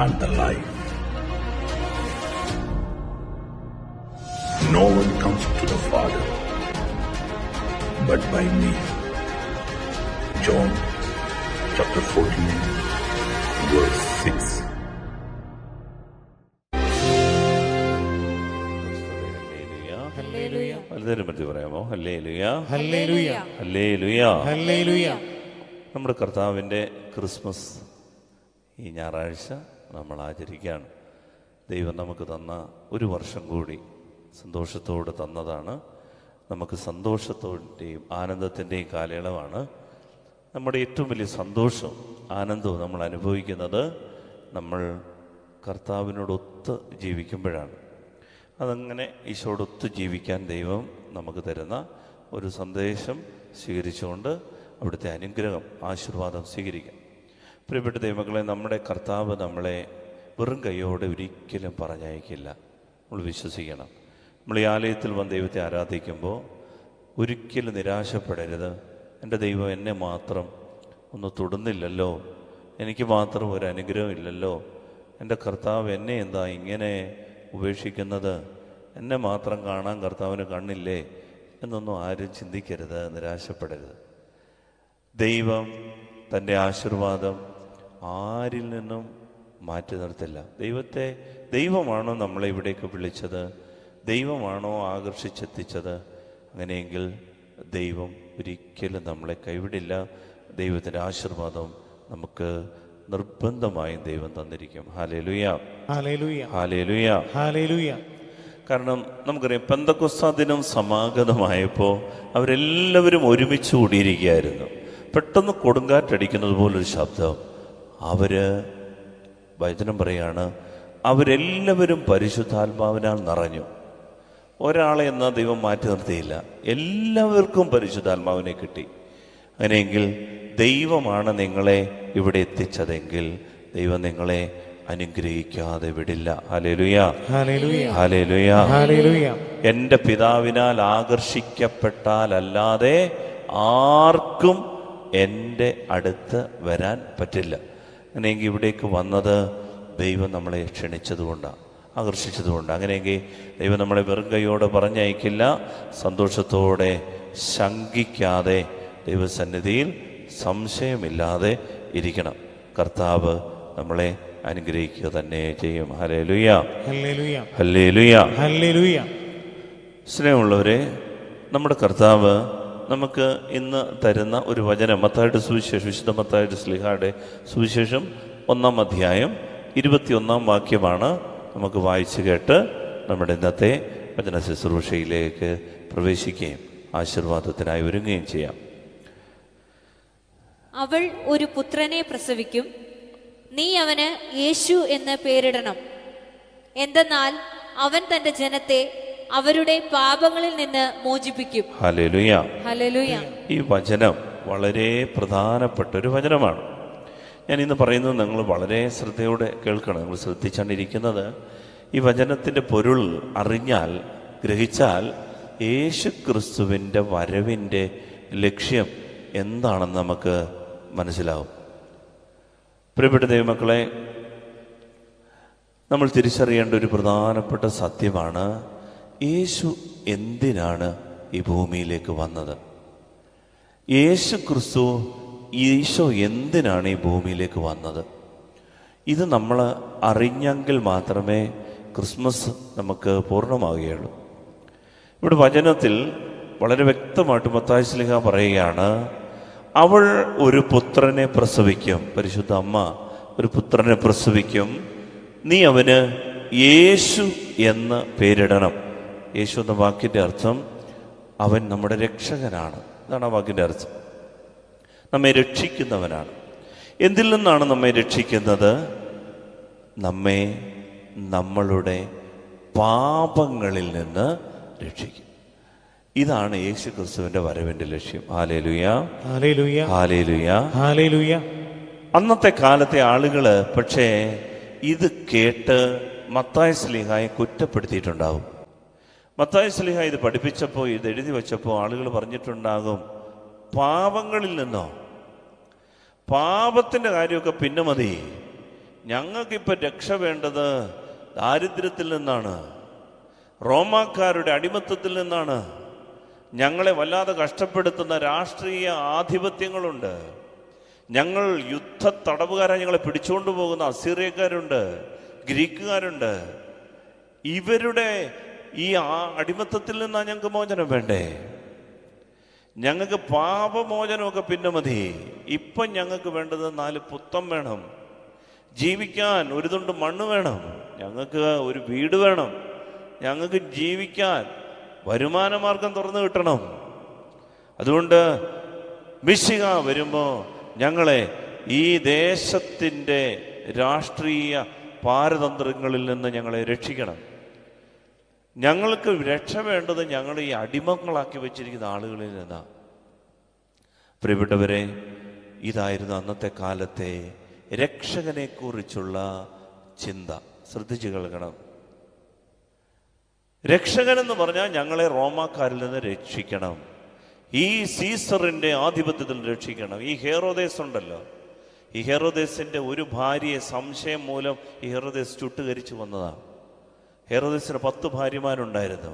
and the life. No one comes to the Father but by me. John chapter 14, verse 6. പലതരം പറ്റി പറയാമോ? Hallelujah, hallelujah, hallelujah, hallelujah. നമ്മുടെ കർത്താവിൻ്റെ Christmas ഈ ഞായറാഴ്ച നമ്മൾ ആചരിക്കുകയാണ്. ദൈവം നമുക്ക് തന്ന ഒരു വർഷം കൂടി സന്തോഷത്തോടെ തന്നതാണ്. നമുക്ക് സന്തോഷത്തോടെയും ആനന്ദത്തിൻ്റെയും കാലയളവാണ്. നമ്മുടെ ഏറ്റവും വലിയ സന്തോഷവും ആനന്ദവും നമ്മൾ അനുഭവിക്കുന്നത് നമ്മൾ കർത്താവിനോടൊത്ത് ജീവിക്കുമ്പോഴാണ്. അതങ്ങനെ ഈശോടൊത്ത് ജീവിക്കാൻ ദൈവം നമുക്ക് തരുന്ന ഒരു സന്ദേശം സ്വീകരിച്ചുകൊണ്ട് അവിടുത്തെ അനുഗ്രഹം, ആശീർവാദം സ്വീകരിക്കാം. പ്രിയപ്പെട്ട ദൈവമക്കളെ, നമ്മുടെ കർത്താവ് നമ്മളെ വെറും കൈയോടെ ഒരിക്കലും പറഞ്ഞയക്കില്ല. നമ്മൾ വിശ്വസിക്കണം. നമ്മൾ ഈ ആലയത്തിൽ വന്ന് ദൈവത്തെ ആരാധിക്കുമ്പോൾ ഒരിക്കലും നിരാശപ്പെടരുത്. എൻ്റെ ദൈവം എന്നെ മാത്രം ഒന്ന് തൊടുന്നില്ലല്ലോ, എനിക്ക് മാത്രം ഒരു അനുഗ്രഹം ഇല്ലല്ലോ, എൻ്റെ കർത്താവ് എന്നെ എന്താ ഇങ്ങനെ ഉപേക്ഷിക്കുന്നത്, എന്നെ മാത്രം കാണാൻ കർത്താവിന് കണ്ണില്ലേ എന്നൊന്നും ആരും ചിന്തിക്കരുത്, നിരാശപ്പെടരുത്. ദൈവം തൻ്റെ ആശീർവാദം ആരിൽ നിന്നും മാറ്റി നിർത്തില്ല. ദൈവമാണോ നമ്മളെ ഇവിടേക്ക് വിളിച്ചത്? ദൈവമാണോ ആകർഷിച്ചെത്തിച്ചത്? അങ്ങനെയെങ്കിൽ ദൈവം ഒരിക്കലും നമ്മളെ കൈവിടില്ല. ദൈവത്തിൻ്റെ ആശീർവാദം നമുക്ക് നിർബന്ധമായും ദൈവം തന്നിരിക്കും. Hallelujah, hallelujah, hallelujah, hallelujah. കാരണം നമുക്കറിയാം, പെന്തക്കോസ്താ ദിനം സമാഗതമായപ്പോൾ അവരെല്ലാവരും ഒരുമിച്ച് കൂടിയിരിക്കുകയായിരുന്നു. പെട്ടെന്ന് കൊടുങ്കാറ്റടിക്കുന്നത് പോലൊരു ശബ്ദം. വചനം പറയാണ്, അവരെല്ലാവരും പരിശുദ്ധാത്മാവിനാൽ നിറഞ്ഞു. ഒരാളെ എന്നാൽ ദൈവം മാറ്റി നിർത്തിയില്ല, എല്ലാവർക്കും പരിശുദ്ധാത്മാവിനെ കിട്ടി. അങ്ങനെയെങ്കിൽ ദൈവമാണ് നിങ്ങളെ ഇവിടെ എത്തിച്ചതെങ്കിൽ ദൈവം നിങ്ങളെ അനുഗ്രഹിക്കാതെ വിടില്ല. Hallelujah, hallelujah, hallelujah, hallelujah. എൻ്റെ പിതാവിനാൽ ആകർഷിക്കപ്പെട്ടാലല്ലാതെ ആർക്കും എൻ്റെ അടുത്ത് വരാൻ പറ്റില്ല. അങ്ങനെയെങ്കിൽ ഇവിടേക്ക് വന്നത് ദൈവം നമ്മളെ ക്ഷണിച്ചതുകൊണ്ടാണ്, ആകർഷിച്ചതുകൊണ്ടാണ്. അങ്ങനെയെങ്കിൽ ദൈവം നമ്മളെ വെറും കൈയോടെ പറഞ്ഞയക്കില്ല. സന്തോഷത്തോടെ, ശങ്കിക്കാതെ, ദൈവസന്നിധിയിൽ സംശയമില്ലാതെ ഇരിക്കണം. കർത്താവ് നമ്മളെ അനുഗ്രഹിക്കുക തന്നെ ചെയ്യും. Hallelujah, hallelujah, hallelujah, hallelujah. സ്നേഹമുള്ളവരെ, നമ്മുടെ കർത്താവ് നമുക്ക് ഇന്ന് തരുന്ന ഒരു വചനം മത്തായിയുടെ സുവിശേഷം, വിശുദ്ധ മത്തായിയുടെ ശ്ലീഹായുടെ സുവിശേഷം 1-ാം അധ്യായം 21-ാം വാക്യമാണ്. നമുക്ക് വായിച്ചു കേട്ട് നമ്മുടെ ഇന്നത്തെ വചന ശുശ്രൂഷയിലേക്ക് പ്രവേശിക്കുകയും ആശീർവാദത്തിനായി ഒരുങ്ങുകയും ചെയ്യാം. അവൾ ഒരു പുത്രനെ പ്രസവിക്കും, നീ അവന് യേശു എന്ന് പേരിടണം. എന്തെന്നാൽ അവൻ തന്റെ ജനത്തെ അവരുടെ പാപങ്ങളിൽ നിന്ന് മോചിപ്പിക്കും. Hallelujah, hallelujah. ഈ വചനം വളരെ പ്രധാനപ്പെട്ട ഒരു വചനമാണ്. ഞാൻ ഇന്ന് പറയുന്നത് നിങ്ങൾ വളരെ ശ്രദ്ധയോടെ കേൾക്കണം. നിങ്ങൾ ശ്രദ്ധിച്ചാണ്ടിരിക്കുന്നത് ഈ വചനത്തിൻ്റെ പൊരുൾ അറിഞ്ഞാൽ, ഗ്രഹിച്ചാൽ യേശു ക്രിസ്തുവിൻ്റെ വരവിൻ്റെ ലക്ഷ്യം എന്താണെന്ന് നമുക്ക് മനസ്സിലാവും. പ്രിയപ്പെട്ട ദൈവമക്കളെ, നമ്മൾ തിരിച്ചറിയേണ്ട ഒരു പ്രധാനപ്പെട്ട സത്യമാണ്, യേശു എന്തിനാണ് ഈ ഭൂമിയിലേക്ക് വന്നത്? ഈശോ എന്തിനാണ് ഈ ഭൂമിയിലേക്ക് വന്നത്? ഇത് നമ്മൾ അറിഞ്ഞെങ്കിൽ മാത്രമേ ക്രിസ്മസ് നമുക്ക് പൂർണ്ണമാവുകയുള്ളൂ. ഇവിടെ വചനത്തിൽ വളരെ വ്യക്തമായിട്ട് മത്തായി ശ്ലീഹ പറയുകയാണ്, അവൾ ഒരു പുത്രനെ പ്രസവിക്കും. പരിശുദ്ധ അമ്മ ഒരു പുത്രനെ പ്രസവിക്കും, നീ അവന് യേശു എന്ന് പേരിടണം. യേശു എന്ന വാക്കിൻ്റെ അർത്ഥം അവൻ നമ്മുടെ രക്ഷകനാണ്. ഇതാണ് ആ വാക്കിൻ്റെ അർത്ഥം. നമ്മെ രക്ഷിക്കുന്നവനാണ്. എന്തിൽ നിന്നാണ് നമ്മെ രക്ഷിക്കുന്നത്? നമ്മെ നമ്മളുടെ പാപങ്ങളിൽ നിന്ന് രക്ഷിക്കും. ഇതാണ് യേശു ക്രിസ്തുവിന്റെ വരവിന്റെ ലക്ഷ്യം. Hallelujah, hallelujah, hallelujah, hallelujah. അന്നത്തെ കാലത്തെ ആളുകള് പക്ഷേ ഇത് കേട്ട് മത്തായി ശ്ലീഹായെ കുറ്റപ്പെടുത്തിയിട്ടുണ്ടാവും. മത്തായി ശ്ലീഹ ഇത് പഠിപ്പിച്ചപ്പോൾ, ഇത് എഴുതി വച്ചപ്പോൾ ആളുകൾ പറഞ്ഞിട്ടുണ്ടാകും, പാപങ്ങളിൽ നിന്നോ, പാപത്തിൻ്റെ കാര്യമൊക്കെ പിന്നെ മതി, ഞങ്ങൾക്കിപ്പോൾ രക്ഷ വേണ്ടത് ദാരിദ്ര്യത്തിൽ നിന്നാണ്, റോമാക്കാരുടെ അടിമത്തത്തിൽ നിന്നാണ്. ഞങ്ങളെ വല്ലാതെ കഷ്ടപ്പെടുത്തുന്ന രാഷ്ട്രീയ ആധിപത്യങ്ങളുണ്ട്. ഞങ്ങൾ യുദ്ധ തടവുകാരായി ഞങ്ങളെ പിടിച്ചുകൊണ്ട് പോകുന്ന അസീറിയക്കാരുണ്ട്, ഗ്രീക്കുകാരുണ്ട്. ഇവരുടെ ഈ അടിമത്തത്തിൽ നിന്നാണ് ഞങ്ങൾക്ക് മോചനം വേണ്ടേ. ഞങ്ങൾക്ക് പാപമോചനമൊക്കെ പിന്നെ മതി. ഇപ്പം ഞങ്ങൾക്ക് വേണ്ടത് 4 പുത്തം വേണം, ജീവിക്കാൻ ഒരു തുണ്ട് മണ്ണ് വേണം, ഞങ്ങൾക്ക് ഒരു വീട് വേണം, ഞങ്ങൾക്ക് ജീവിക്കാൻ വരുമാന മാർഗം തുറന്നു കിട്ടണം. അതുകൊണ്ട് മിശിഹ വരുമ്പോൾ ഞങ്ങളെ ഈ ദേശത്തിൻ്റെ രാഷ്ട്രീയ പാരതന്ത്രങ്ങളിൽ നിന്ന് ഞങ്ങളെ രക്ഷിക്കണം. ഞങ്ങൾക്ക് രക്ഷ വേണ്ടത് ഞങ്ങൾ ഈ അടിമകളാക്കി വെച്ചിരിക്കുന്ന ആളുകളിൽ നിന്നാണ്. പ്രിയപ്പെട്ടവരെ, ഇതായിരുന്നു അന്നത്തെ കാലത്തെ രക്ഷകനെക്കുറിച്ചുള്ള ചിന്ത. ശ്രദ്ധിച്ചു കേൾക്കണം. രക്ഷകൻ എന്ന് പറഞ്ഞാൽ ഞങ്ങളെ റോമാക്കാരിൽ നിന്ന് രക്ഷിക്കണം, ഈ സീസറിൻ്റെ ആധിപത്യത്തിൽ രക്ഷിക്കണം. ഈ ഹെറോദേസ് ഉണ്ടല്ലോ, ഈ ഹെറോദേസിൻ്റെ ഒരു ഭാര്യയെ സംശയം മൂലം ഈ ഹെറോദേസ് ചുട്ടുകരിച്ചു വന്നതാണ്. ഹെറോദേസിന് 10 ഭാര്യമാരുണ്ടായിരുന്നു.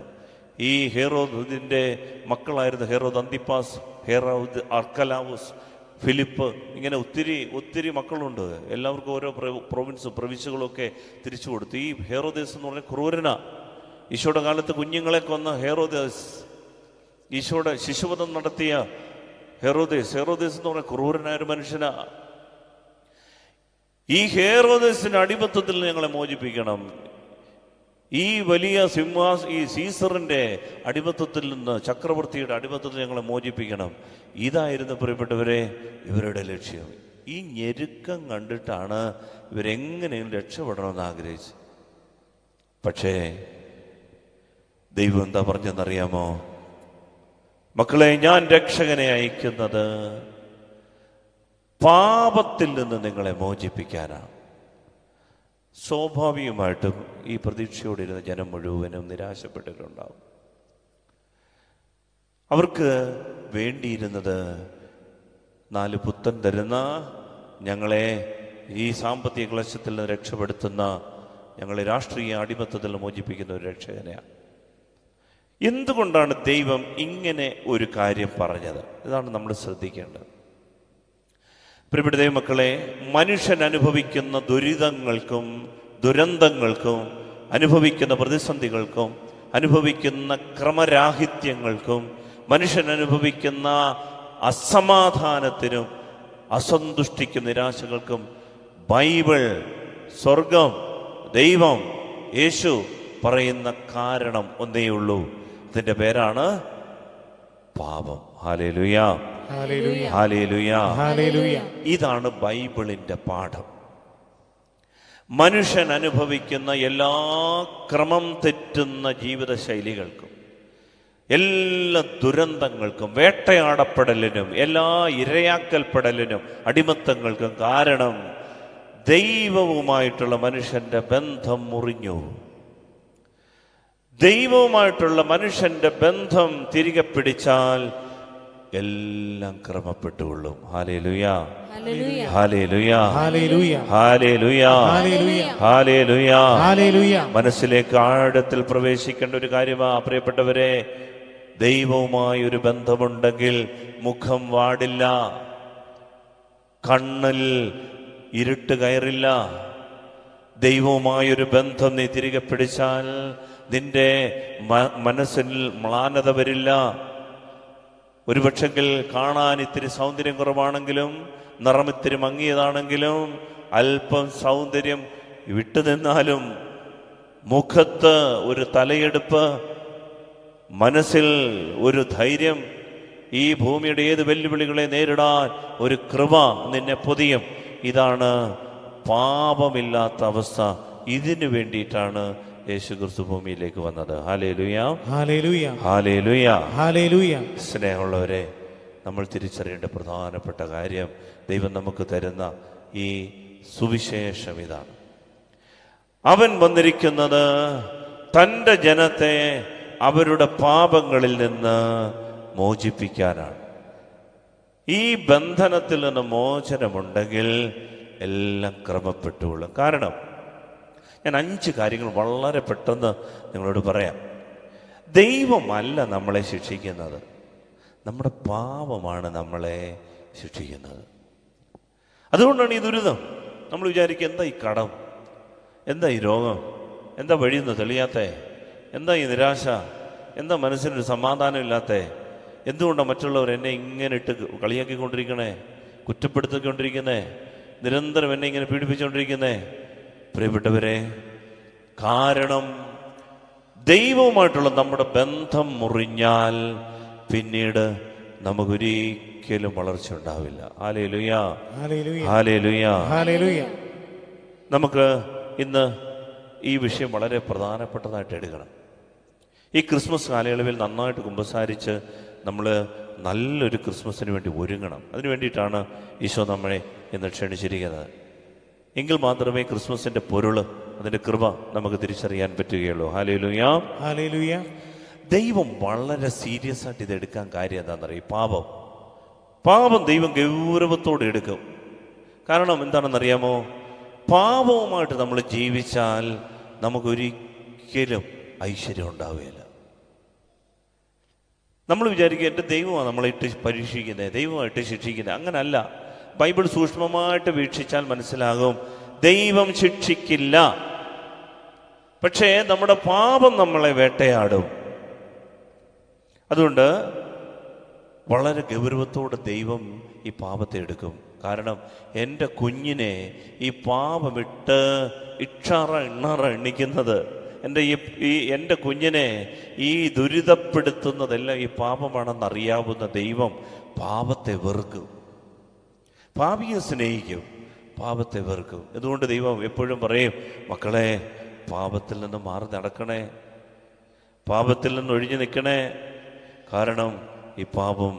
ഈ ഹെറോദിൻ്റെ മക്കളായിരുന്നു ഹെറോദ് അന്തിപ്പാസ്, ഹെറോദ് അർക്കലാവുസ്, ഫിലിപ്പ്, ഇങ്ങനെ ഒത്തിരി മക്കളുണ്ട്. എല്ലാവർക്കും ഓരോ പ്രവിശ്യകളൊക്കെ തിരിച്ചു കൊടുത്തു. ഈ ഹെറോദേസ് എന്ന് പറഞ്ഞാൽ ക്രൂരനാ. ഈശോയുടെ കാലത്ത് കുഞ്ഞുങ്ങളെ കൊന്ന ഹെറോദേസ്, ഈശോയുടെ ശിശുവധം നടത്തിയ ഹെറോദേസ് എന്ന് പറഞ്ഞ ക്രൂരനായ ഒരു മനുഷ്യനാ. ഈ ഹെറോദേസിന്റെ അടിമത്തത്തിൽ ഞങ്ങളെ മോചിപ്പിക്കണം. ഈ വലിയ ഈ സീസറിന്റെ അടിമത്തത്തിൽ നിന്ന്, ചക്രവർത്തിയുടെ അടിമത്തത്തിൽ ഞങ്ങളെ മോചിപ്പിക്കണം. ഇതായിരുന്നു പ്രിയപ്പെട്ടവരെ ഇവരുടെ ലക്ഷ്യം. ഈ ഞെരുക്കം കണ്ടിട്ടാണ് ഇവരെങ്ങനെയും രക്ഷപ്പെടണമെന്ന് ആഗ്രഹിച്ചത്. പക്ഷേ ദൈവം എന്താ പറഞ്ഞെന്നറിയാമോ? മക്കളെ, ഞാൻ രക്ഷകനെ അയക്കുന്നത് പാപത്തിൽ നിന്ന് നിങ്ങളെ മോചിപ്പിക്കാനാണ്. സ്വാഭാവികമായിട്ടും ഈ പ്രതീക്ഷയോടിരുന്ന ജനം മുഴുവനും നിരാശപ്പെട്ടിട്ടുണ്ടാവും. അവർക്ക് വേണ്ടിയിരുന്നത് 4 പുത്തൻ തരുന്ന, ഞങ്ങളെ ഈ സാമ്പത്തിക ക്ലേശത്തിൽ നിന്ന് രക്ഷപ്പെടുത്തുന്ന, ഞങ്ങളെ രാഷ്ട്രീയ അടിമത്തത്തിൽ മോചിപ്പിക്കുന്ന ഒരു രക്ഷകനെയാണ്. എന്തുകൊണ്ടാണ് ദൈവം ഇങ്ങനെ ഒരു കാര്യം പറഞ്ഞത്? ഇതാണ് നമ്മൾ ശ്രദ്ധിക്കേണ്ടത്. പ്രിയപ്പെട്ട ദൈവമക്കളെ, മനുഷ്യൻ അനുഭവിക്കുന്ന ദുരിതങ്ങൾക്കും ദുരന്തങ്ങൾക്കും അനുഭവിക്കുന്ന പ്രതിസന്ധികൾക്കും അനുഭവിക്കുന്ന ക്രമരാഹിത്യങ്ങൾക്കും മനുഷ്യൻ അനുഭവിക്കുന്ന അസമാധാനത്തിനും അസന്തുഷ്ടിക്കും നിരാശകൾക്കും ബൈബിൾ, സ്വർഗം, ദൈവം, യേശു പറയുന്ന കാരണം ഒന്നേയുള്ളൂ. അതിൻ്റെ പേരാണ് പാപം. Hallelujah, hallelujah, hallelujah. ഇതാണ് ബൈബിളിന്റെ പാഠം. മനുഷ്യൻ അനുഭവിക്കുന്ന എല്ലാ ക്രമം തെറ്റുന്ന ജീവിത ശൈലികൾക്കും, എല്ലാ ദുരന്തങ്ങൾക്കും, വേട്ടയാടപ്പെടലിനും, എല്ലാ ഇരയാക്കൽപ്പെടലിനും, അടിമത്തങ്ങൾക്കും കാരണം ദൈവവുമായിട്ടുള്ള മനുഷ്യന്റെ ബന്ധം മുറിഞ്ഞു. ദൈവവുമായിട്ടുള്ള മനുഷ്യന്റെ ബന്ധം തിരികെ പിടിച്ചാൽ എല്ലാം ക്രമപ്പെട്ടുകൊള്ളും. Hallelujah, hallelujah, hallelujah, hallelujah, hallelujah, hallelujah. മനസ്സിലേക്ക് ആഴത്തിൽ പ്രവേശിക്കേണ്ട ഒരു കാര്യമാ പ്രിയപ്പെട്ടവരെ. ദൈവവുമായി ഒരു ബന്ധമുണ്ടെങ്കിൽ മുഖം വാടില്ല, കണ്ണിൽ ഇരുട്ട് കയറില്ല. ദൈവവുമായൊരു ബന്ധം നീ തിരികെ പിടിച്ചാൽ നിന്റെ മനസ്സിൽ മ്ലാനത വരില്ല. ഒരുപക്ഷെങ്കിൽ കാണാൻ ഇത്തിരി സൗന്ദര്യം കുറവാണെങ്കിലും, നിറമിത്തിരി മങ്ങിയതാണെങ്കിലും, അല്പം സൗന്ദര്യം വിട്ടുനിന്നാലും മുഖത്ത് ഒരു തലയെടുപ്പ്, മനസ്സിൽ ഒരു ധൈര്യം, ഈ ഭൂമിയുടെ ഏത് വെല്ലുവിളികളെ നേരിടാൻ ഒരു കൃപ നിന്നെ പൊതിയും. ഇതാണ് പാപമില്ലാത്ത അവസ്ഥ. ഇതിനു വേണ്ടിയിട്ടാണ് യേശു ക്രിസ്തു ഭൂമിയിലേക്ക് വന്നത്. Hallelujah, hallelujah, hallelujah, hallelujah. സ്നേഹമുള്ളവരെ, നമ്മൾ തിരിച്ചറിയേണ്ട പ്രധാനപ്പെട്ട കാര്യം, ദൈവം നമുക്ക് തരുന്ന ഈ സുവിശേഷം ഇതാണ്. അവൻ വന്നിരിക്കുന്നത് തൻ്റെ ജനത്തെ അവരുടെ പാപങ്ങളിൽ നിന്ന് മോചിപ്പിക്കാനാണ്. ഈ ബന്ധനത്തിൽ നിന്ന് മോചനമുണ്ടെങ്കിൽ എല്ലാം ക്രമപ്പെട്ടുകൊള്ളും. കാരണം ഞാൻ 5 കാര്യങ്ങൾ വളരെ പെട്ടെന്ന് നിങ്ങളോട് പറയാം. ദൈവമല്ല നമ്മളെ ശിക്ഷിക്കുന്നത്, നമ്മുടെ പാപമാണ് നമ്മളെ ശിക്ഷിക്കുന്നത്. അതുകൊണ്ടാണ് ഈ ദുരിതം. നമ്മൾ വിചാരിക്കുക, എന്താ ഈ കടം, എന്താ ഈ രോഗം, എന്താ വഴിയൊന്നും തെളിയാത്ത, എന്താ ഈ നിരാശ, എന്താ മനസ്സിനൊരു സമാധാനം ഇല്ലാത്ത, എന്തുകൊണ്ടാണ് മറ്റുള്ളവർ എന്നെ ഇങ്ങനെ ഇട്ട് കളിയാക്കിക്കൊണ്ടിരിക്കണേ, കുറ്റപ്പെടുത്തിക്കൊണ്ടിരിക്കുന്നേ, നിരന്തരം എന്നെ ഇങ്ങനെ പീഡിപ്പിച്ചുകൊണ്ടിരിക്കുന്നേ? പ്രിയപ്പെട്ടവരെ, കാരണം ദൈവവുമായിട്ടുള്ള നമ്മുടെ ബന്ധം മുറിഞ്ഞാൽ പിന്നീട് നമുക്കൊരിക്കലും വളർച്ച ഉണ്ടാവില്ല. Hallelujah, hallelujah, hallelujah. നമുക്ക് ഇന്ന് ഈ വിഷയം വളരെ പ്രധാനപ്പെട്ടതായിട്ട് എടുക്കണം. ഈ ക്രിസ്മസ് കാലയളവിൽ നന്നായിട്ട് കുമ്പസാരിച്ച് നമ്മൾ നല്ലൊരു ക്രിസ്മസിന് വേണ്ടി ഒരുങ്ങണം. അതിനു വേണ്ടിയിട്ടാണ് ഈശോ നമ്മളെ ഇന്ന് ക്ഷണിച്ചിരിക്കുന്നത്. എങ്കിൽ മാത്രമേ ക്രിസ്മസിന്റെ പൊരുള്, അതിന്റെ കൃപ നമുക്ക് തിരിച്ചറിയാൻ പറ്റുകയുള്ളൂ. Hallelujah, hallelujah. ദൈവം വളരെ സീരിയസ് ആയിട്ട് ഇത് എടുക്കാൻ കാര്യം എന്താണെന്നറിയാം? പാപം ദൈവം ഗൗരവത്തോടെ എടുക്കും. കാരണം എന്താണെന്നറിയാമോ? പാപവുമായിട്ട് നമ്മൾ ജീവിച്ചാൽ നമുക്കൊരിക്കലും ഐശ്വര്യം ഉണ്ടാവുകയില്ല. നമ്മൾ വിചാരിക്കുക എൻ്റെ ദൈവമാണ് നമ്മളെ പരീക്ഷിക്കുന്നത്, ദൈവമായിട്ട് ശിക്ഷിക്കുന്നത്. അങ്ങനല്ല. ബൈബിൾ സൂക്ഷ്മമായിട്ട് വീക്ഷിച്ചാൽ മനസ്സിലാകും, ദൈവം ശിക്ഷിക്കില്ല, പക്ഷേ നമ്മുടെ പാപം നമ്മളെ വേട്ടയാടും. അതുകൊണ്ട് വളരെ ഗൗരവത്തോടെ ദൈവം ഈ പാപത്തെ എടുക്കും. കാരണം എൻ്റെ കുഞ്ഞിനെ ഈ പാപമിട്ട് ഇണ്ണാറ എണ്ണിക്കുന്നത്, എൻ്റെ കുഞ്ഞിനെ ഈ ദുരിതപ്പെടുത്തുന്നതെല്ലാം ഈ പാപമാണെന്നറിയാവുന്ന ദൈവം പാപത്തെ വെറുക്കും. പാപിയെ സ്നേഹിക്കും, പാപത്തെ വെറുക്കും. അതുകൊണ്ട് ദൈവം എപ്പോഴും പറയും, മക്കളെ പാപത്തിൽ നിന്ന് മാറി നടക്കണേ, പാപത്തിൽ നിന്ന് ഒഴിഞ്ഞു നിൽക്കണേ. കാരണം ഈ പാപം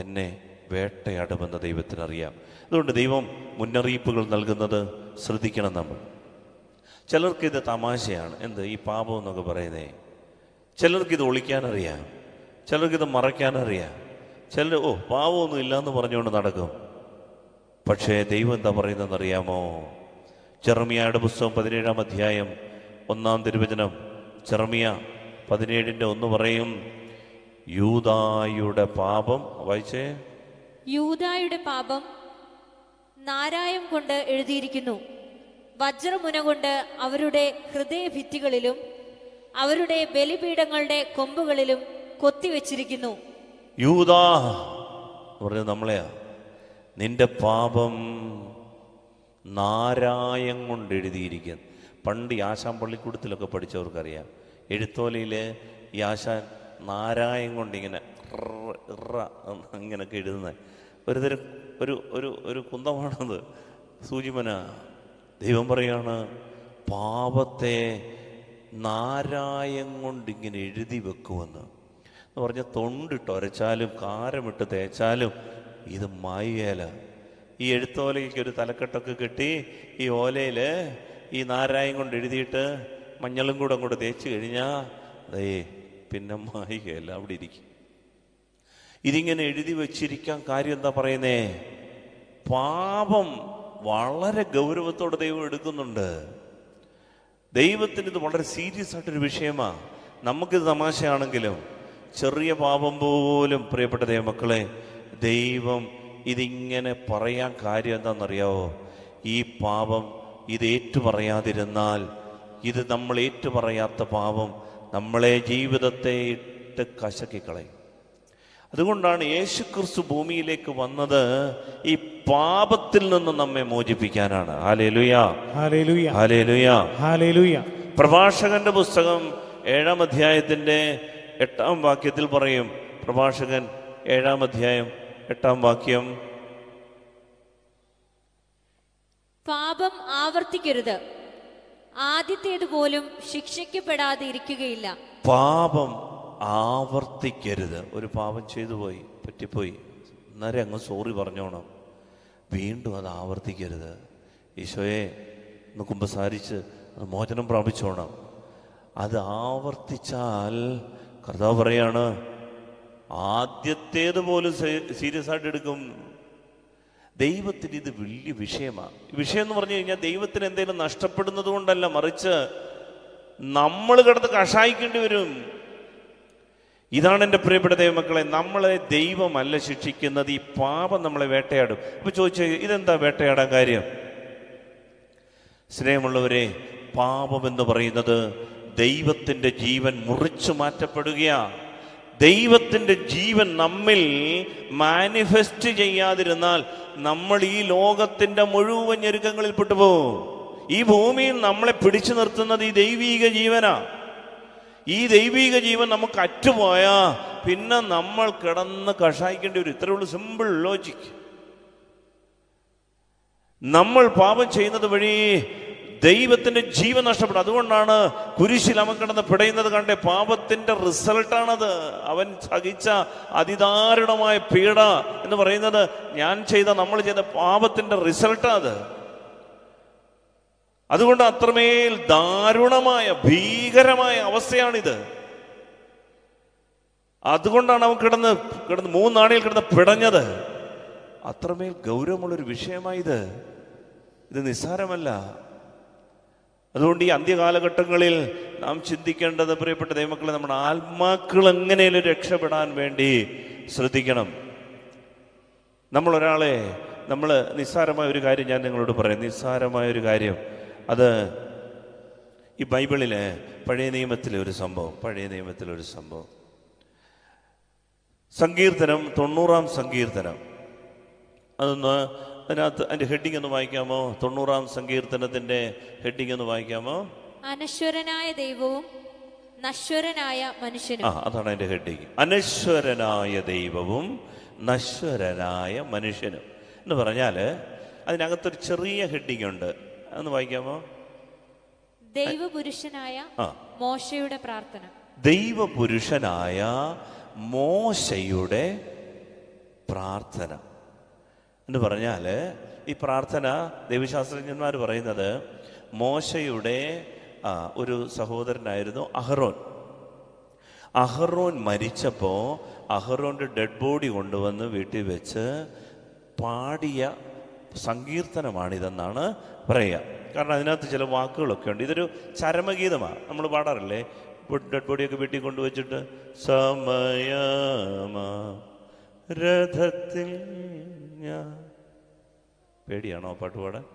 എന്നെ വേട്ടയാടുമെന്ന് ദൈവത്തിനറിയാം. അതുകൊണ്ട് ദൈവം മുന്നറിയിപ്പുകൾ നൽകുന്നത് ശ്രദ്ധിക്കണം നമ്മൾ. ചിലർക്കിത് തമാശയാണ്, എന്ത് ഈ പാപം എന്നൊക്കെ പറയുന്നേ. ചിലർക്കിത് ഒളിക്കാനറിയാം, ചിലർക്കിത് മറയ്ക്കാനറിയാം. ചിലർ പാപമൊന്നും ഇല്ലയെന്ന് പറഞ്ഞുകൊണ്ട് നടക്കും. പക്ഷേ ദൈവം എന്താ പറയുന്നതെന്നറിയാമോ? ജെറമ്യായുടെ പുസ്തകം 17-ാം അധ്യായം 1-ാം തിരുവചനം. ജെറമ്യ 17:1 പറയും, യൂദായുടെ പാപം, വായിച്ചേ, യൂദായുടെ പാപം നാരായം കൊണ്ട് എഴുതിയിരിക്കുന്നു, വജ്രമുന കൊണ്ട് അവരുടെ ഹൃദയഭിത്തികളിലും അവരുടെ ബലിപീഠങ്ങളുടെ കൊമ്പുകളിലും കൊത്തിവെച്ചിരിക്കുന്നു. യൂദാ പറഞ്ഞത് നമ്മളെയാ. നിന്റെ പാപം നാരായം കൊണ്ട് എഴുതിയിരിക്കുന്നു. പണ്ട് ഈ ആശാൻ പള്ളിക്കൂടത്തിലൊക്കെ പഠിച്ചവർക്കറിയാം, എഴുത്തോലയിൽ ഈ ആശാൻ നാരായം കൊണ്ട് ഇങ്ങനെ ഇങ്ങനെയൊക്കെ എഴുതുന്നത് ഒരുതരം ഒരു കുന്തമാണത്, സൂചിമന. ദൈവം പറയാണ്, പാപത്തെ നാരായം കൊണ്ടിങ്ങനെ എഴുതി വെക്കുമെന്ന്. എന്ന് പറഞ്ഞാൽ തൊണ്ടിട്ട് ഒരച്ചാലും കാരമിട്ട് തേച്ചാലും ഇത് മായുകയില്ല. ഈ എഴുത്തോലയ്ക്ക് ഒരു തലക്കെട്ടൊക്കെ കെട്ടി ഈ ഓലയിൽ ഈ നാരായം കൊണ്ട് എഴുതിയിട്ട് മഞ്ഞളും കൂടെ അങ്ങോട്ട് തേച്ച് കഴിഞ്ഞാൽ അതേ പിന്നെ മായുകയില്ല, അവിടെ ഇരിക്കും. ഇതിങ്ങനെ എഴുതി വച്ചിരിക്കാൻ കാര്യം എന്താ പറയുന്നേ? പാപം വളരെ ഗൗരവത്തോടെ ദൈവം എടുക്കുന്നുണ്ട്. ദൈവത്തിന് ഇത് വളരെ സീരിയസ് ആയിട്ടൊരു വിഷയമാണ്. നമുക്കിത് തമാശയാണെങ്കിലും ചെറിയ പാപം പോലും, പ്രിയപ്പെട്ട ദൈവമക്കളെ, ദൈവം ഇതിങ്ങനെ പറയാൻ കാര്യം എന്താണെന്നറിയാവോ? ഈ പാപം ഇത് ഏറ്റുപറയാതിരുന്നാൽ, ഇത് നമ്മൾ ഏറ്റുപറയാത്ത പാപം നമ്മളെ ജീവിതത്തെ ഇട്ട് കശക്കിക്കളയും. അതുകൊണ്ടാണ് യേശുക്രിസ്തു ഭൂമിയിലേക്ക് വന്നത്, ഈ പാപത്തിൽ നിന്ന് നമ്മെ മോചിപ്പിക്കാനാണ്. Hallelujah, hallelujah, hallelujah, hallelujah. പ്രഭാഷകന്റെ പുസ്തകം 7-ാം അധ്യായത്തിന്റെ 8-ാം വാക്യത്തിൽ പറയും, പ്രഭാഷകൻ 7-ാം അധ്യായം 8-ാം വാക്യം, പാപം ആവർത്തിക്കരുത്, ആദ്യത്തേതുപോലും ശിക്ഷിക്കപ്പെടാതെ ഇരിക്കുകയില്ല. പാപം ആവർത്തിക്കരുത്. ഒരു പാപം ചെയ്തു പോയി, പറ്റിപ്പോയി, അന്നേരം അങ്ങ് സോറി പറഞ്ഞോണം. വീണ്ടും അത് ആവർത്തിക്കരുത്. ഈശോയെ ഒന്ന് കുമ്പസാരിച്ച് മോചനം പ്രാപിച്ചോണം. അത് ആവർത്തിച്ചാൽ കർത്താവ് പറയാണ്, ആദ്യത്തേത് പോലും സീരിയസ് ആയിട്ട് എടുക്കും. ദൈവത്തിന് ഇത് വലിയ വിഷയമാണ്. വിഷയം എന്ന് പറഞ്ഞു കഴിഞ്ഞാൽ ദൈവത്തിന് എന്തെങ്കിലും നഷ്ടപ്പെടുന്നത് കൊണ്ടല്ല, മറിച്ച് നമ്മൾ കിടന്ന് കഷായിക്കേണ്ടി വരും. ഇതാണ് എൻ്റെ പ്രിയപ്പെട്ട ദൈവമക്കളെ, നമ്മളെ ദൈവമല്ല ശിക്ഷിക്കുന്നത്, ഈ പാപം നമ്മളെ വേട്ടയാടും. അപ്പൊ ചോദിച്ചു, ഇതെന്താ വേട്ടയാടാൻ കാര്യം? സ്നേഹമുള്ളവരെ, പാപം എന്ന് പറയുന്നത് ദൈവത്തിൻ്റെ ജീവൻ മുറിച്ചു മാറ്റപ്പെടുകയാണ്. ദൈവത്തിൻ്റെ ജീവൻ നമ്മിൽ മാനിഫെസ്റ്റ് ചെയ്യാതിരുന്നാൽ നമ്മൾ ഈ ലോകത്തിൻ്റെ മുഴുവൻ ഞെരുക്കങ്ങളിൽ പെട്ടുപോകും. ഈ ഭൂമിയിൽ നമ്മളെ പിടിച്ചു നിർത്തുന്നത് ഈ ദൈവീക ജീവനാ. ഈ ദൈവീക ജീവൻ നമുക്ക് അറ്റുപോയാ പിന്നെ നമ്മൾ കിടന്ന് കഷായിക്കേണ്ടി വരും. ഇത്രേ ഉള്ളൂ, സിമ്പിൾ ലോജിക്. നമ്മൾ പാപം ചെയ്യുന്നത് വഴി ദൈവത്തിന്റെ ജീവൻ നഷ്ടപ്പെടും. അതുകൊണ്ടാണ് കുരിശിൽ അവൻ കിടന്ന് പിടയുന്നത് കണ്ടേ, പാപത്തിന്റെ റിസൾട്ടാണത്. അവൻ സഹിച്ച അതിദാരുണമായ പീഡ എന്ന് പറയുന്നത് നമ്മൾ ചെയ്ത പാപത്തിന്റെ റിസൾട്ടാ അത്. അതുകൊണ്ട് അത്രമേൽ ദാരുണമായ ഭീകരമായ അവസ്ഥയാണിത്. അതുകൊണ്ടാണ് അവൻ കിടന്ന് 3 നാഴിയിൽ കിടന്ന് പിടഞ്ഞത്. അത്രമേൽ ഗൗരവമുള്ളൊരു വിഷയമായത്. ഇത് നിസ്സാരമല്ല. അതുകൊണ്ട് ഈ അന്ത്യകാലഘട്ടങ്ങളിൽ നാം ചിന്തിക്കേണ്ടത്, പ്രിയപ്പെട്ട ദൈവമക്കളെ, നമ്മുടെ ആത്മാക്കൾ എങ്ങനെയും രക്ഷപ്പെടാൻ വേണ്ടി ശ്രദ്ധിക്കണം. നമ്മൾ നിസ്സാരമായ ഒരു കാര്യം ഞാൻ നിങ്ങളോട് പറയാം. നിസ്സാരമായ ഒരു കാര്യം, അത് ഈ ബൈബിളിലെ പഴയ നിയമത്തിലെ ഒരു സംഭവം. സങ്കീർത്തനം 90-ാം സങ്കീർത്തനം. അതിനകത്ത് അതിന്റെ ഹെഡിങ് ഒന്ന് വായിക്കാമോ? 90-ാം സങ്കീർത്തനത്തിന്റെ ഹെഡിങ് ഒന്ന് വായിക്കാമോ? അനശ്വരനായ ദൈവവും നശ്വരനായ മനുഷ്യനും. അതാണ് അതിന്റെ ഹെഡിങ്. അനശ്വരനായ ദൈവവും നശ്വരനായ മനുഷ്യനും എന്ന് പറഞ്ഞാല് അതിനകത്തൊരു ചെറിയ ഹെഡിങ് ഉണ്ട്. അതൊന്ന് വായിക്കാമോ? ദൈവപുരുഷനായ മോശയുടെ പ്രാർത്ഥന. ദൈവപുരുഷനായ മോശയുടെ പ്രാർത്ഥന എന്ന് പറഞ്ഞാൽ, ഈ പ്രാർത്ഥന ദൈവശാസ്ത്രജ്ഞന്മാർ പറയുന്നത് മോശയുടെ ഒരു സഹോദരനായിരുന്നു അഹറോൻ മരിച്ചപ്പോൾ അഹറോന്റെ ഡെഡ് ബോഡി കൊണ്ടുവന്ന് വീട്ടിൽ വെച്ച് പാടിയ സങ്കീർത്തനമാണിതെന്നാണ് പറയുക. കാരണം അതിനകത്ത് ചില വാക്കുകളൊക്കെ ഉണ്ട്. ഇതൊരു ചരമഗീതമാണ്. നമ്മൾ പാടാറില്ലേ, ഡെഡ് ബോഡിയൊക്കെ വീട്ടിൽ കൊണ്ടുവച്ചിട്ട് സമയമാ രഥത്തിൽ ഞാൻ. പേടിയാണോ പാട്ട് പാടാൻ?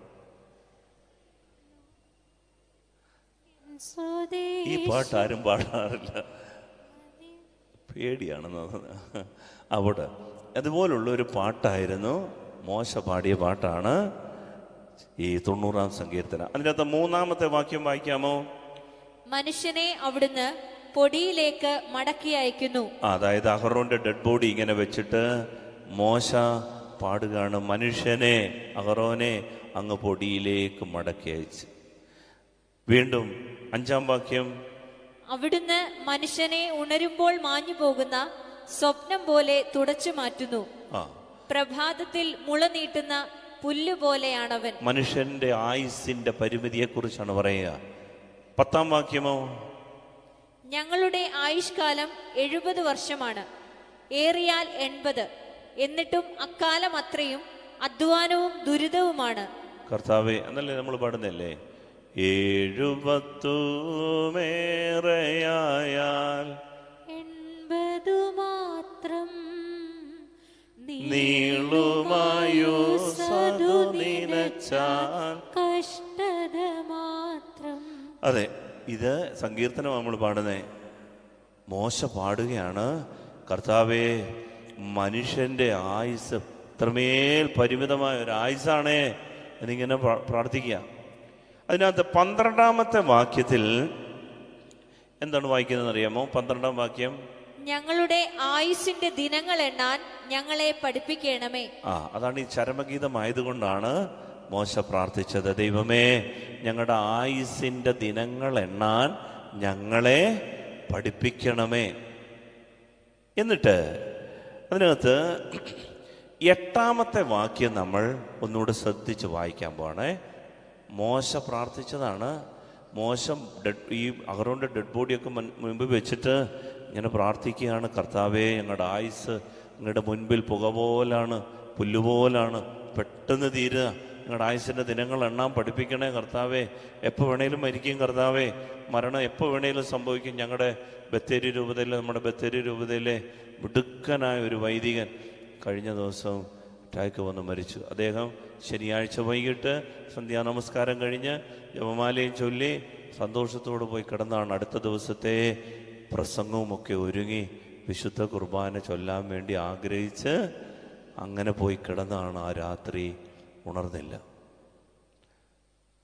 ഈ പാട്ട് ആരും പാടാറില്ല, പേടിയാണെന്ന്. അവിടെ അതുപോലുള്ള ഒരു പാട്ടായിരുന്നു മോശ പാടിയ പാട്ടാണ് ഈ 90-ാം സങ്കീർത്തനം. അതിനകത്ത് 3-ാമത്തെ വാക്യം വായിക്കാമോ? മനുഷ്യനെ അവിടുന്ന് പൊടിയിലേക്ക് മടക്കി അയക്കുന്നു. അതായത് അഹറോന്റെ ഡെഡ് ബോഡി ഇങ്ങനെ വെച്ചിട്ട് മോശ പാടുകയാണ്, മനുഷ്യനെ, അഹറോനെ അങ്ങ് പൊടിയിലേക്ക് മടക്കി അയച്ച്. വീണ്ടും 5-ാം വാക്യം, അവിടുന്ന് മനുഷ്യനെ ഉണരുമ്പോൾ മാഞ്ഞു പോകുന്ന സ്വപ്നം പോലെ തുടച്ചു മാറ്റുന്നു. പ്രഭാതത്തിൽ മുള നീട്ടുന്ന പുല്ലുപോലെയാണവൻ. മനുഷ്യന്റെ ആയുസിന്റെ പരിമിതിയെ കുറിച്ചാണ് പറയുക. 10-ാം വാക്യമോ, ഞങ്ങളുടെ ആയുഷ്കാലം 70 വർഷമാണ്, ഏറിയാൽ 80. എന്നിട്ടും അക്കാലം അത്രയും അധ്വാനവും ദുരിതവുമാണ്. കർത്താവേ എന്നല്ലേ നമ്മൾ പാടുന്നല്ലേ, 70 80 മാത്രം നീളുമായുസ്സതു നിനച്ചാൽ കഷ്ടത മാത്രം. അതെ, ഇത് സങ്കീർത്തനം നമ്മൾ പാടുന്നേ. മോശ പാടുകയാണ്, കർത്താവേ മനുഷ്യന്റെ ആയുസ് ഇത്രമേൽ പരിമിതമായ ഒരു ആയുസാണേ എന്നിങ്ങനെ പ്രാർത്ഥിക്കുക. അതിനകത്ത് 12-ാമത്തെ വാക്യത്തിൽ എന്താണ് വായിക്കുന്നത് അറിയാമോ? 12-ാം വാക്യം, ഞങ്ങളുടെ ആയുസിന്റെ ദിനങ്ങൾ എണ്ണാൻ ഞങ്ങളെ പഠിപ്പിക്കണമേ. അതാണ് ഈ ചരമഗീതമായതുകൊണ്ടാണ് മോശ പ്രാർത്ഥിച്ചത്, ദൈവമേ ഞങ്ങളുടെ ആയുസിന്റെ ദിനങ്ങൾ എണ്ണാൻ ഞങ്ങളെ പഠിപ്പിക്കണമേ. എന്നിട്ട് അതിനകത്ത് 8-ാമത്തെ വാക്യം നമ്മൾ ഒന്നുകൂടെ ശ്രദ്ധിച്ച് വായിക്കാൻ പോവാണേ. മോശ പ്രാർത്ഥിച്ചതാണ്. മോശ ഈ അഹറോന്റെ ഡെഡ് ബോഡിയൊക്കെ മുൻപിൽ വെച്ചിട്ട് ഇങ്ങനെ പ്രാർത്ഥിക്കുകയാണ്, കർത്താവേ ഞങ്ങളുടെ ആയുസ് നിങ്ങളുടെ മുൻപിൽ പുക പോലാണ്, പുല്ലുപോലാണ്, പെട്ടെന്ന് തീരുക. ഞങ്ങളുടെ ആയുസിൻ്റെ ദിനങ്ങൾ എണ്ണാൻ പഠിപ്പിക്കണേ കർത്താവേ. എപ്പോൾ വേണേലും മരിക്കും കർത്താവേ. മരണം എപ്പോൾ വേണേലും സംഭവിക്കും. ഞങ്ങളുടെ ബത്തേരി രൂപതയിലെ നമ്മുടെ ബത്തേരി രൂപതയിലെ മിടുക്കനായ ഒരു വൈദികൻ കഴിഞ്ഞ ദിവസം അറ്റാക്ക് വന്ന് മരിച്ചു. അദ്ദേഹം ശനിയാഴ്ച വൈകിട്ട് സന്ധ്യാനമസ്കാരം കഴിഞ്ഞ് ജപമാലയും ചൊല്ലി സന്തോഷത്തോடு പോയി കിടന്നാണ്. അടുത്ത ദിവസത്തെ പ്രസംഗവുമൊക്കെ ഒരുങ്ങി വിശുദ്ധ കുർബാന ചൊല്ലാൻ വേണ്ടി ആഗ്രഹിച്ച് അങ്ങനെ പോയി കിടന്നാണ്. ആ രാത്രി ഉണർന്നില്ല.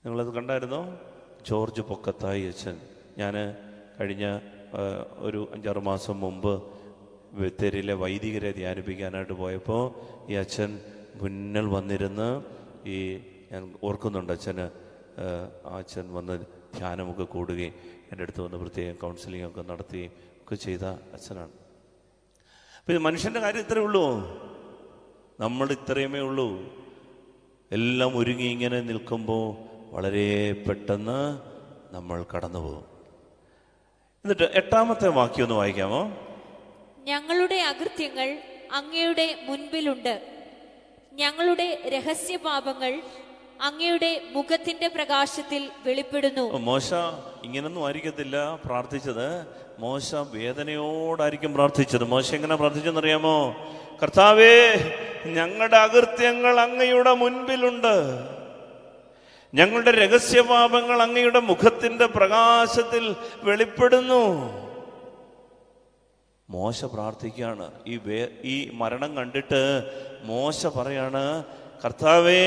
നിങ്ങളത് കണ്ടായിരുന്നോ? ജോർജ് പൊക്കത്തായി അച്ഛൻ. ഞാൻ കഴിഞ്ഞ ഒരു 5-6 മാസം മുമ്പ് ബത്തേരിയിലെ വൈദികരെ ധ്യാനിപ്പിക്കാനായിട്ട് പോയപ്പോൾ ഈ അച്ഛൻ മുന്നിൽ വന്നിരുന്ന് ഞാൻ ഓർക്കുന്നുണ്ട് അച്ഛന് ആ അച്ഛൻ വന്ന് ധ്യാനമൊക്കെ കൂടുകയും എൻ്റെ അടുത്ത് വന്ന് പ്രത്യേകം കൗൺസിലിംഗ് ഒക്കെ നടത്തുകയും ഒക്കെ ചെയ്ത അച്ഛനാണ്. അപ്പം ഇത് മനുഷ്യൻ്റെ കാര്യം ഇത്രയേ ഉള്ളൂ. നമ്മൾ ഇത്രയുമേ ഉള്ളൂ. എല്ലാം ഒരുങ്ങി ഇങ്ങനെ നിൽക്കുമ്പോൾ വളരെ പെട്ടെന്ന് നമ്മൾ കടന്നു പോകും. എന്നിട്ട് 8ാമത്തെ വാക്യം ഒന്ന് വായിക്കാമോ? ഞങ്ങളുടെ അകൃത്യങ്ങൾ അങ്ങയുടെ മുൻപിലുണ്ട്, ഞങ്ങളുടെ രഹസ്യപാപങ്ങൾ അങ്ങയുടെ മുഖത്തിന്റെ പ്രകാശത്തിൽ വെളിപ്പെടുന്നു. മോശ ഇങ്ങനൊന്നും ആയിരിക്കത്തില്ല പ്രാർത്ഥിച്ചത്. മോശ വേദനയോടായിരിക്കും പ്രാർത്ഥിച്ചത്. മോശ എങ്ങനെ പ്രാർത്ഥിച്ചെന്നറിയാമോ? കർത്താവേ, ഞങ്ങളുടെ അകൃത്യങ്ങൾ അങ്ങയുടെ മുൻപിലുണ്ട്, ഞങ്ങളുടെ രഹസ്യപാപങ്ങൾ അങ്ങയുടെ മുഖത്തിന്റെ പ്രകാശത്തിൽ വെളിപ്പെടുന്നു. മോശ പ്രാർത്ഥിക്കുകയാണ്. ഈ മരണം കണ്ടിട്ട് മോശ പറയാണ്, കർത്താവേ,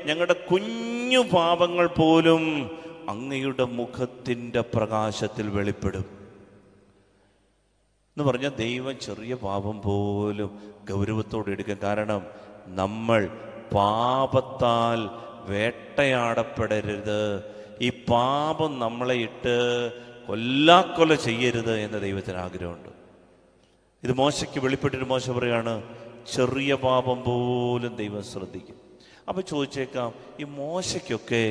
ഞങ്ങളുടെ കുഞ്ഞു പാപങ്ങൾ പോലും അങ്ങയുടെ മുഖത്തിന്റെ പ്രകാശത്തിൽ വെളിപ്പെടും എന്ന് പറഞ്ഞാൽ ദൈവം ചെറിയ പാപം പോലും ഗൗരവത്തോടെ എടുക്കും. കാരണം നമ്മൾ പാപത്താൽ വേട്ടയാടപ്പെടരുത്, ഈ പാപം നമ്മളെ ഇട്ട് കൊല്ലാക്കൊല ചെയ്യരുത് എന്ന് ദൈവത്തിന് ആഗ്രഹമുണ്ട്. ഇത് മോശയ്ക്ക് വെളിപ്പെട്ടിട്ട് മോശ പറയാണ്, ചെറിയ പാപം പോലും ദൈവം ശ്രദ്ധിക്കും. അപ്പൊ ചോദിച്ചേക്കാം, ഈ മോശയ്ക്കൊക്കെ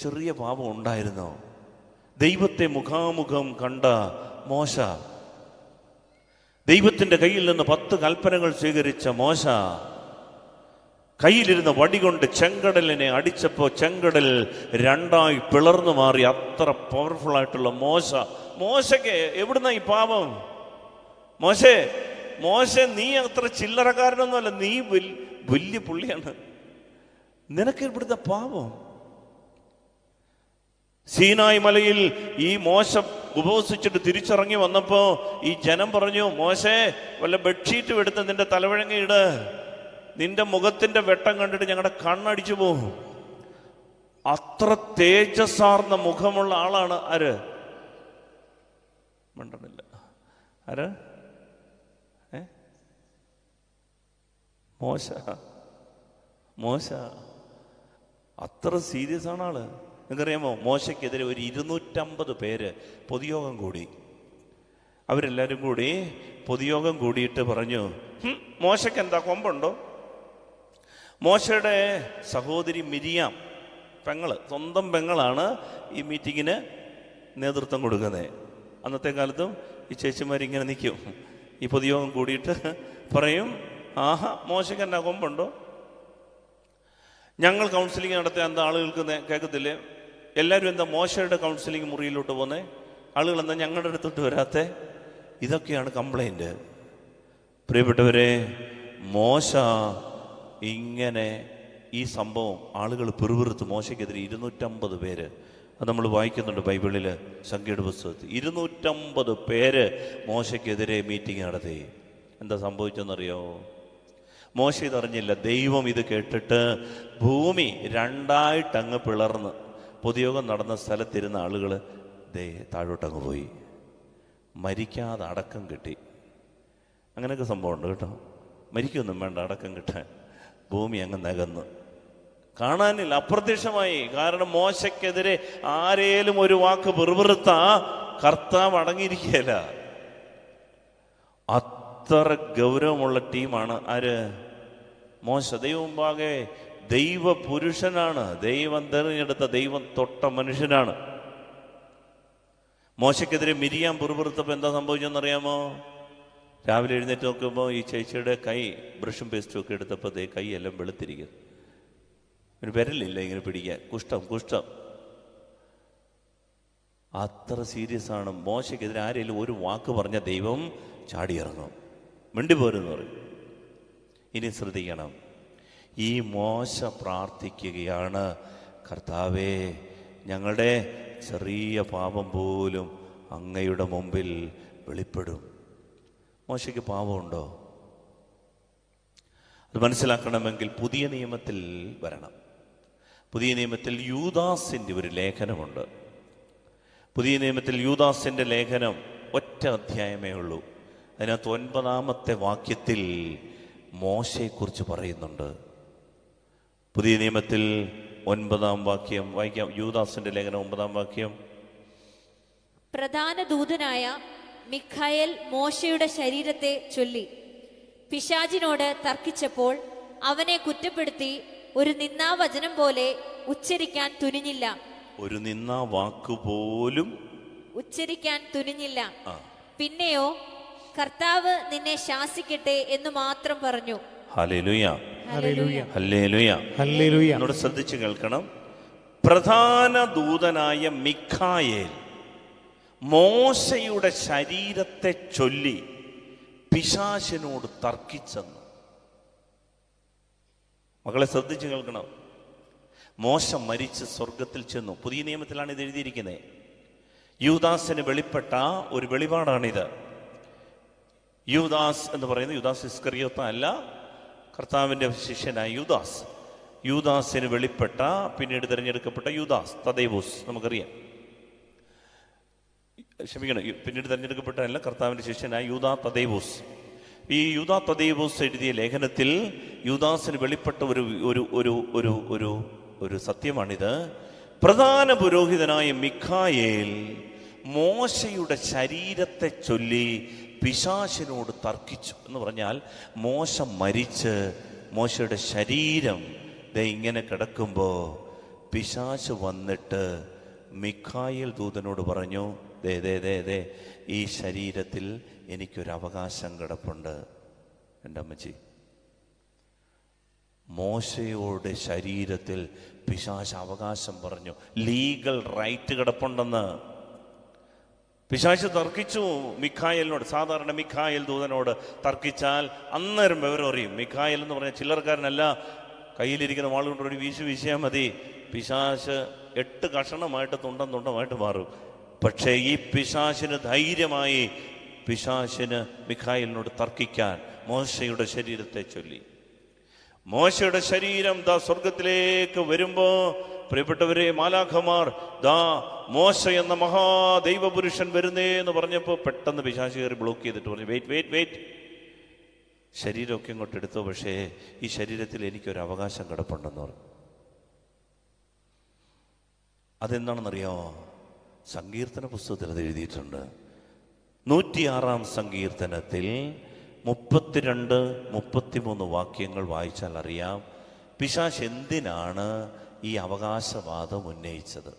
ചെറിയ പാപം ഉണ്ടായിരുന്നോ? ദൈവത്തെ മുഖാമുഖം കണ്ട മോശ, ദൈവത്തിന്റെ കയ്യിൽ നിന്ന് 10 കൽപ്പനകൾ സ്വീകരിച്ച മോശ, കയ്യിലിരുന്ന വടി കൊണ്ട് ചെങ്കടലിനെ അടിച്ചപ്പോൾ ചെങ്കടൽ 2ആയി പിളർന്നു മാറി. അത്ര പവർഫുൾ ആയിട്ടുള്ള മോശയ്ക്ക് എവിടുന്ന ഈ പാപം? മോശെ നീ അത്ര ചില്ലറക്കാരനൊന്നുമല്ല, നീ വലിയ പുള്ളിയാണ്, നിനക്ക് ഇവിടുത്തെ പാപം? സീനായ് മലയിൽ ഈ മോശ ഉപവസിച്ചിട്ട് തിരിച്ചിറങ്ങി വന്നപ്പോ ഈ ജനം പറഞ്ഞു, മോശേ, വല്ല ബെഡ്ഷീറ്റും എടുത്ത് നിന്റെ തലവഴങ്ങയിട്, നിന്റെ മുഖത്തിന്റെ വെട്ടം കണ്ടിട്ട് ഞങ്ങളുടെ കണ്ണടിച്ചു പോകും. അത്ര തേജസ്സാർന്ന മുഖമുള്ള ആളാണ് ആര്? മണ്ടണില്ല. ആര്? മോശ അത്ര സീരിയസ് ആണ് ആള്. നിങ്ങൾക്കറിയാമോ, മോശയ്ക്കെതിരെ ഒരു 250 പേര് പൊതുയോഗം കൂടി. അവരെല്ലാവരും കൂടി പൊതുയോഗം കൂടിയിട്ട് പറഞ്ഞു, മോശയ്ക്ക് എന്താ കൊമ്പുണ്ടോ? മോശയുടെ സഹോദരി മിരിയാം, സ്വന്തം പെങ്ങളാണ് ഈ മീറ്റിങ്ങിന് നേതൃത്വം കൊടുക്കുന്നത്. അന്നത്തെ കാലത്തും ഈ ചേച്ചിമാരിങ്ങനെ നിൽക്കും. ഈ പൊതുയോഗം കൂടിയിട്ട് പറയും, ആഹാ, മോശയ്ക്ക് എന്നാ കൊമ്പുണ്ടോ? ഞങ്ങൾ കൗൺസിലിംഗ് നടത്തിയ എന്താ ആളുകൾക്ക് കേൾക്കത്തില്ലേ? എല്ലാവരും എന്താ മോശയുടെ കൗൺസിലിംഗ് മുറിയിലോട്ട് പോന്നേ? ആളുകൾ എന്താ ഞങ്ങളുടെ അടുത്തോട്ട് വരാത്തെ? ഇതൊക്കെയാണ് കംപ്ലൈൻറ്റ്. പ്രിയപ്പെട്ടവരെ, മോശ ഇങ്ങനെ ഈ സംഭവം ആളുകൾ പിറുപിറുത്ത് മോശയ്ക്കെതിരെ 250 പേര്, അത് നമ്മൾ വായിക്കുന്നുണ്ട് ബൈബിളിൽ, സംഖ്യയുടെ പുസ്തകത്തിൽ 250 പേര് മോശയ്ക്കെതിരെ മീറ്റിംഗ് നടത്തി. എന്താ സംഭവിച്ചെന്നറിയോ? മോശ ഇതറിഞ്ഞില്ല. ദൈവം ഇത് കേട്ടിട്ട് ഭൂമി 2ആയിട്ടങ്ങ് പിളർന്ന് പൊതുയോഗം നടന്ന സ്ഥലത്തിരുന്ന ആളുകൾ താഴോട്ടങ്ങ് പോയി. മരിക്കാതെ അടക്കം കിട്ടി. അങ്ങനെയൊക്കെ സംഭവമുണ്ട് കേട്ടോ. മരിക്കൊന്നും വേണ്ട, അടക്കം കിട്ടാൻ. ഭൂമി അങ്ങ് നകന്ന് കാണാനില്ല, അപ്രത്യക്ഷമായി. കാരണം മോശയ്ക്കെതിരെ ആരേലും ഒരു വാക്ക് വെറുവെറുത്ത കർത്താവ് അടങ്ങിയിരിക്കുകയില്ല. അത്ര ഗൗരവമുള്ള ടീമാണ് ആര്? മോശ. ദൈവം മുമ്പാകെ ദൈവ പുരുഷനാണ്, ദൈവം തെരഞ്ഞെടുത്ത, ദൈവം തൊട്ട മനുഷ്യനാണ്. മോശയ്ക്കെതിരെ മിരിയാം പുറപുറത്തപ്പോൾ എന്താ സംഭവിച്ചെന്നറിയാമോ? രാവിലെ എഴുന്നേറ്റ് നോക്കുമ്പോൾ ഈ ചേച്ചിയുടെ കൈ ബ്രഷും പേസ്റ്റും ഒക്കെ എടുത്തപ്പോൾ കൈ എല്ലാം വെളുത്തിരിക്കുന്നു. ഒരു വിരലില്ല ഇങ്ങനെ പിടിക്കാൻ. കുഷ്ഠം അത്ര സീരിയസ് ആണ്. മോശയ്ക്കെതിരെ ആരെങ്കിലും ഒരു വാക്ക് പറഞ്ഞ ദൈവം ചാടിയിറങ്ങും, മിണ്ടിപ്പോരെന്ന് പറയും. ഇനി ശ്രദ്ധിക്കണം, ഈ മോശ പ്രാർത്ഥിക്കുകയാണ്, കർത്താവേ, ഞങ്ങളുടെ ചെറിയ പാപം പോലും അങ്ങയുടെ മുമ്പിൽ വെളിപ്പെടും. മോശയ്ക്ക് പാപമുണ്ടോ? അത് മനസ്സിലാക്കണമെങ്കിൽ പുതിയ നിയമത്തിൽ വരണം. പുതിയ നിയമത്തിൽ യൂദാസിൻ്റെ ഒരു ലേഖനമുണ്ട്. പുതിയ നിയമത്തിൽ യൂദാസിൻ്റെ ലേഖനം ഒറ്റ അധ്യായമേ ഉള്ളൂ. അതിനകത്ത് 9-ാമത്തെ വാക്യത്തിൽ മോശയെക്കുറിച്ച് പറയുന്നുണ്ട്. പുതിയ നിയമത്തിൽ 9-ാം വാക്യം വായിക്കാം. യൂദാസിൻ്റെ ലേഖനം 9-ാം വാക്യം. പ്രധാന ദൂതനായ മിഖായേൽ മോശയുടെ ശരീരത്തെ ചൊല്ലി പിശാചിനോട് തർക്കിച്ചപ്പോൾ അവനെ കുറ്റപ്പെടുത്തി ഒരു നിന്ദാവചനം പോലെ ഉച്ചരിക്കാൻ തുനിഞ്ഞില്ല. ഒരു നിന്നാ വാക്കുപോലും ഉച്ചരിക്കാൻ തുനിഞ്ഞില്ല. പിന്നെയോ കർത്താവ് നിന്നെ ശാസിക്കട്ടെ എന്ന് മാത്രം പറഞ്ഞു. Hallelujah, hallelujah, hallelujah, hallelujah. എന്നോട് ശ്രദ്ധിച്ച് കേൾക്കണം. പ്രധാന ദൂതനായ മിഖായേൽ മോശയുടെ ശരീരത്തെ ചൊല്ലി പിശാചിനോട് തർക്കിച്ചെന്ന്. മക്കളെ ശ്രദ്ധിച്ച് കേൾക്കണം. മോശ മരിച്ച് സ്വർഗത്തിൽ ചെന്നു. പുതിയ നിയമത്തിലാണ് ഇത് എഴുതിയിരിക്കുന്നത്. യൂദാസിന് വെളിപ്പെട്ട ഒരു വെളിപാടാണിത്. യൂദാസ് എന്ന് പറയുന്നത് യൂദാസ് ഇസ്കറിയോത്ത അല്ല, കർത്താവിൻ്റെ ശിഷ്യനായ യൂദാസിന് വെളിപ്പെട്ട, പിന്നീട് തിരഞ്ഞെടുക്കപ്പെട്ട യൂദാസ് തദേവൂസ്, നമുക്കറിയാം. പിന്നീട് തിരഞ്ഞെടുക്കപ്പെട്ടല്ല, കർത്താവിൻ്റെ ശിഷ്യനായ യൂദാ തദേവൂസ്. ഈ യൂദാ തദേവൂസ് എഴുതിയ ലേഖനത്തിൽ യൂദാസിന് വെളിപ്പെട്ട ഒരു സത്യമാണിത്. പ്രധാന പുരോഹിതനായ മിഖായേൽ മോശയുടെ ശരീരത്തെ ചൊല്ലി പിശാചിനോട് തർക്കിച്ചു. എന്ന് പറഞ്ഞാൽ മോശ മരിച്ച് മോശയുടെ ശരീരം ഇങ്ങനെ കിടക്കുമ്പോൾ പിശാച് വന്നിട്ട് മിഖായേൽ ദൂതനോട് പറഞ്ഞു, ദേ ഈ ശരീരത്തിൽ എനിക്കൊരവകാശം കിടപ്പുണ്ട്. എൻ്റെ അമ്മച്ചി, മോശയുടെ ശരീരത്തിൽ പിശാച് അവകാശം പറഞ്ഞു, ലീഗൽ റൈറ്റ് കിടപ്പുണ്ടെന്ന്. പിശാച് തർക്കിച്ചു മിഖായേലിനോട്. സാധാരണ മിഖായേൽ ദൂതനോട് തർക്കിച്ചാൽ അന്നേരം വിവരം അറിയും. മിഖായേൽ എന്ന് പറഞ്ഞാൽ ചില്ലറക്കാരനല്ല, കയ്യിലിരിക്കുന്ന വാളുകൊണ്ട് ഒരു വീശിയാൽ മതി, പിശാച് 8 കഷണമായിട്ട് തുണ്ടമായിട്ട് മാറും. പക്ഷേ ഈ പിശാചിന് ധൈര്യമായി മിഖായേലിനോട് തർക്കിക്കാൻ മോശയുടെ ശരീരത്തെ ചൊല്ലി. മോശയുടെ ശരീരം സ്വർഗത്തിലേക്ക് വരുമ്പോ, പ്രിയപ്പെട്ടവരെ, മാലാഖമാർ മോശ എന്ന മഹാദൈവപുരുഷൻ വരുന്നേ എന്ന് പറഞ്ഞപ്പോൾ പെട്ടെന്ന് പിശാച് കയറി ബ്ലോക്ക് ചെയ്തിട്ട് പറഞ്ഞു, വെയിറ്റ്, ശരീരമൊക്കെ ഇങ്ങോട്ട് എടുത്തോ, പക്ഷേ ഈ ശരീരത്തിൽ എനിക്കൊരു അവകാശം കിടപ്പുണ്ടെന്ന് പറഞ്ഞു. അതെന്താണെന്നറിയാമോ? സങ്കീർത്തന പുസ്തകത്തിൽ അത് എഴുതിയിട്ടുണ്ട്. 106-ാം സങ്കീർത്തനത്തിൽ 32-33 വാക്യങ്ങൾ വായിച്ചാൽ അറിയാം പിശാച് എന്തിനാണ് ഈ അവകാശവാദം ഉന്നയിച്ചത്.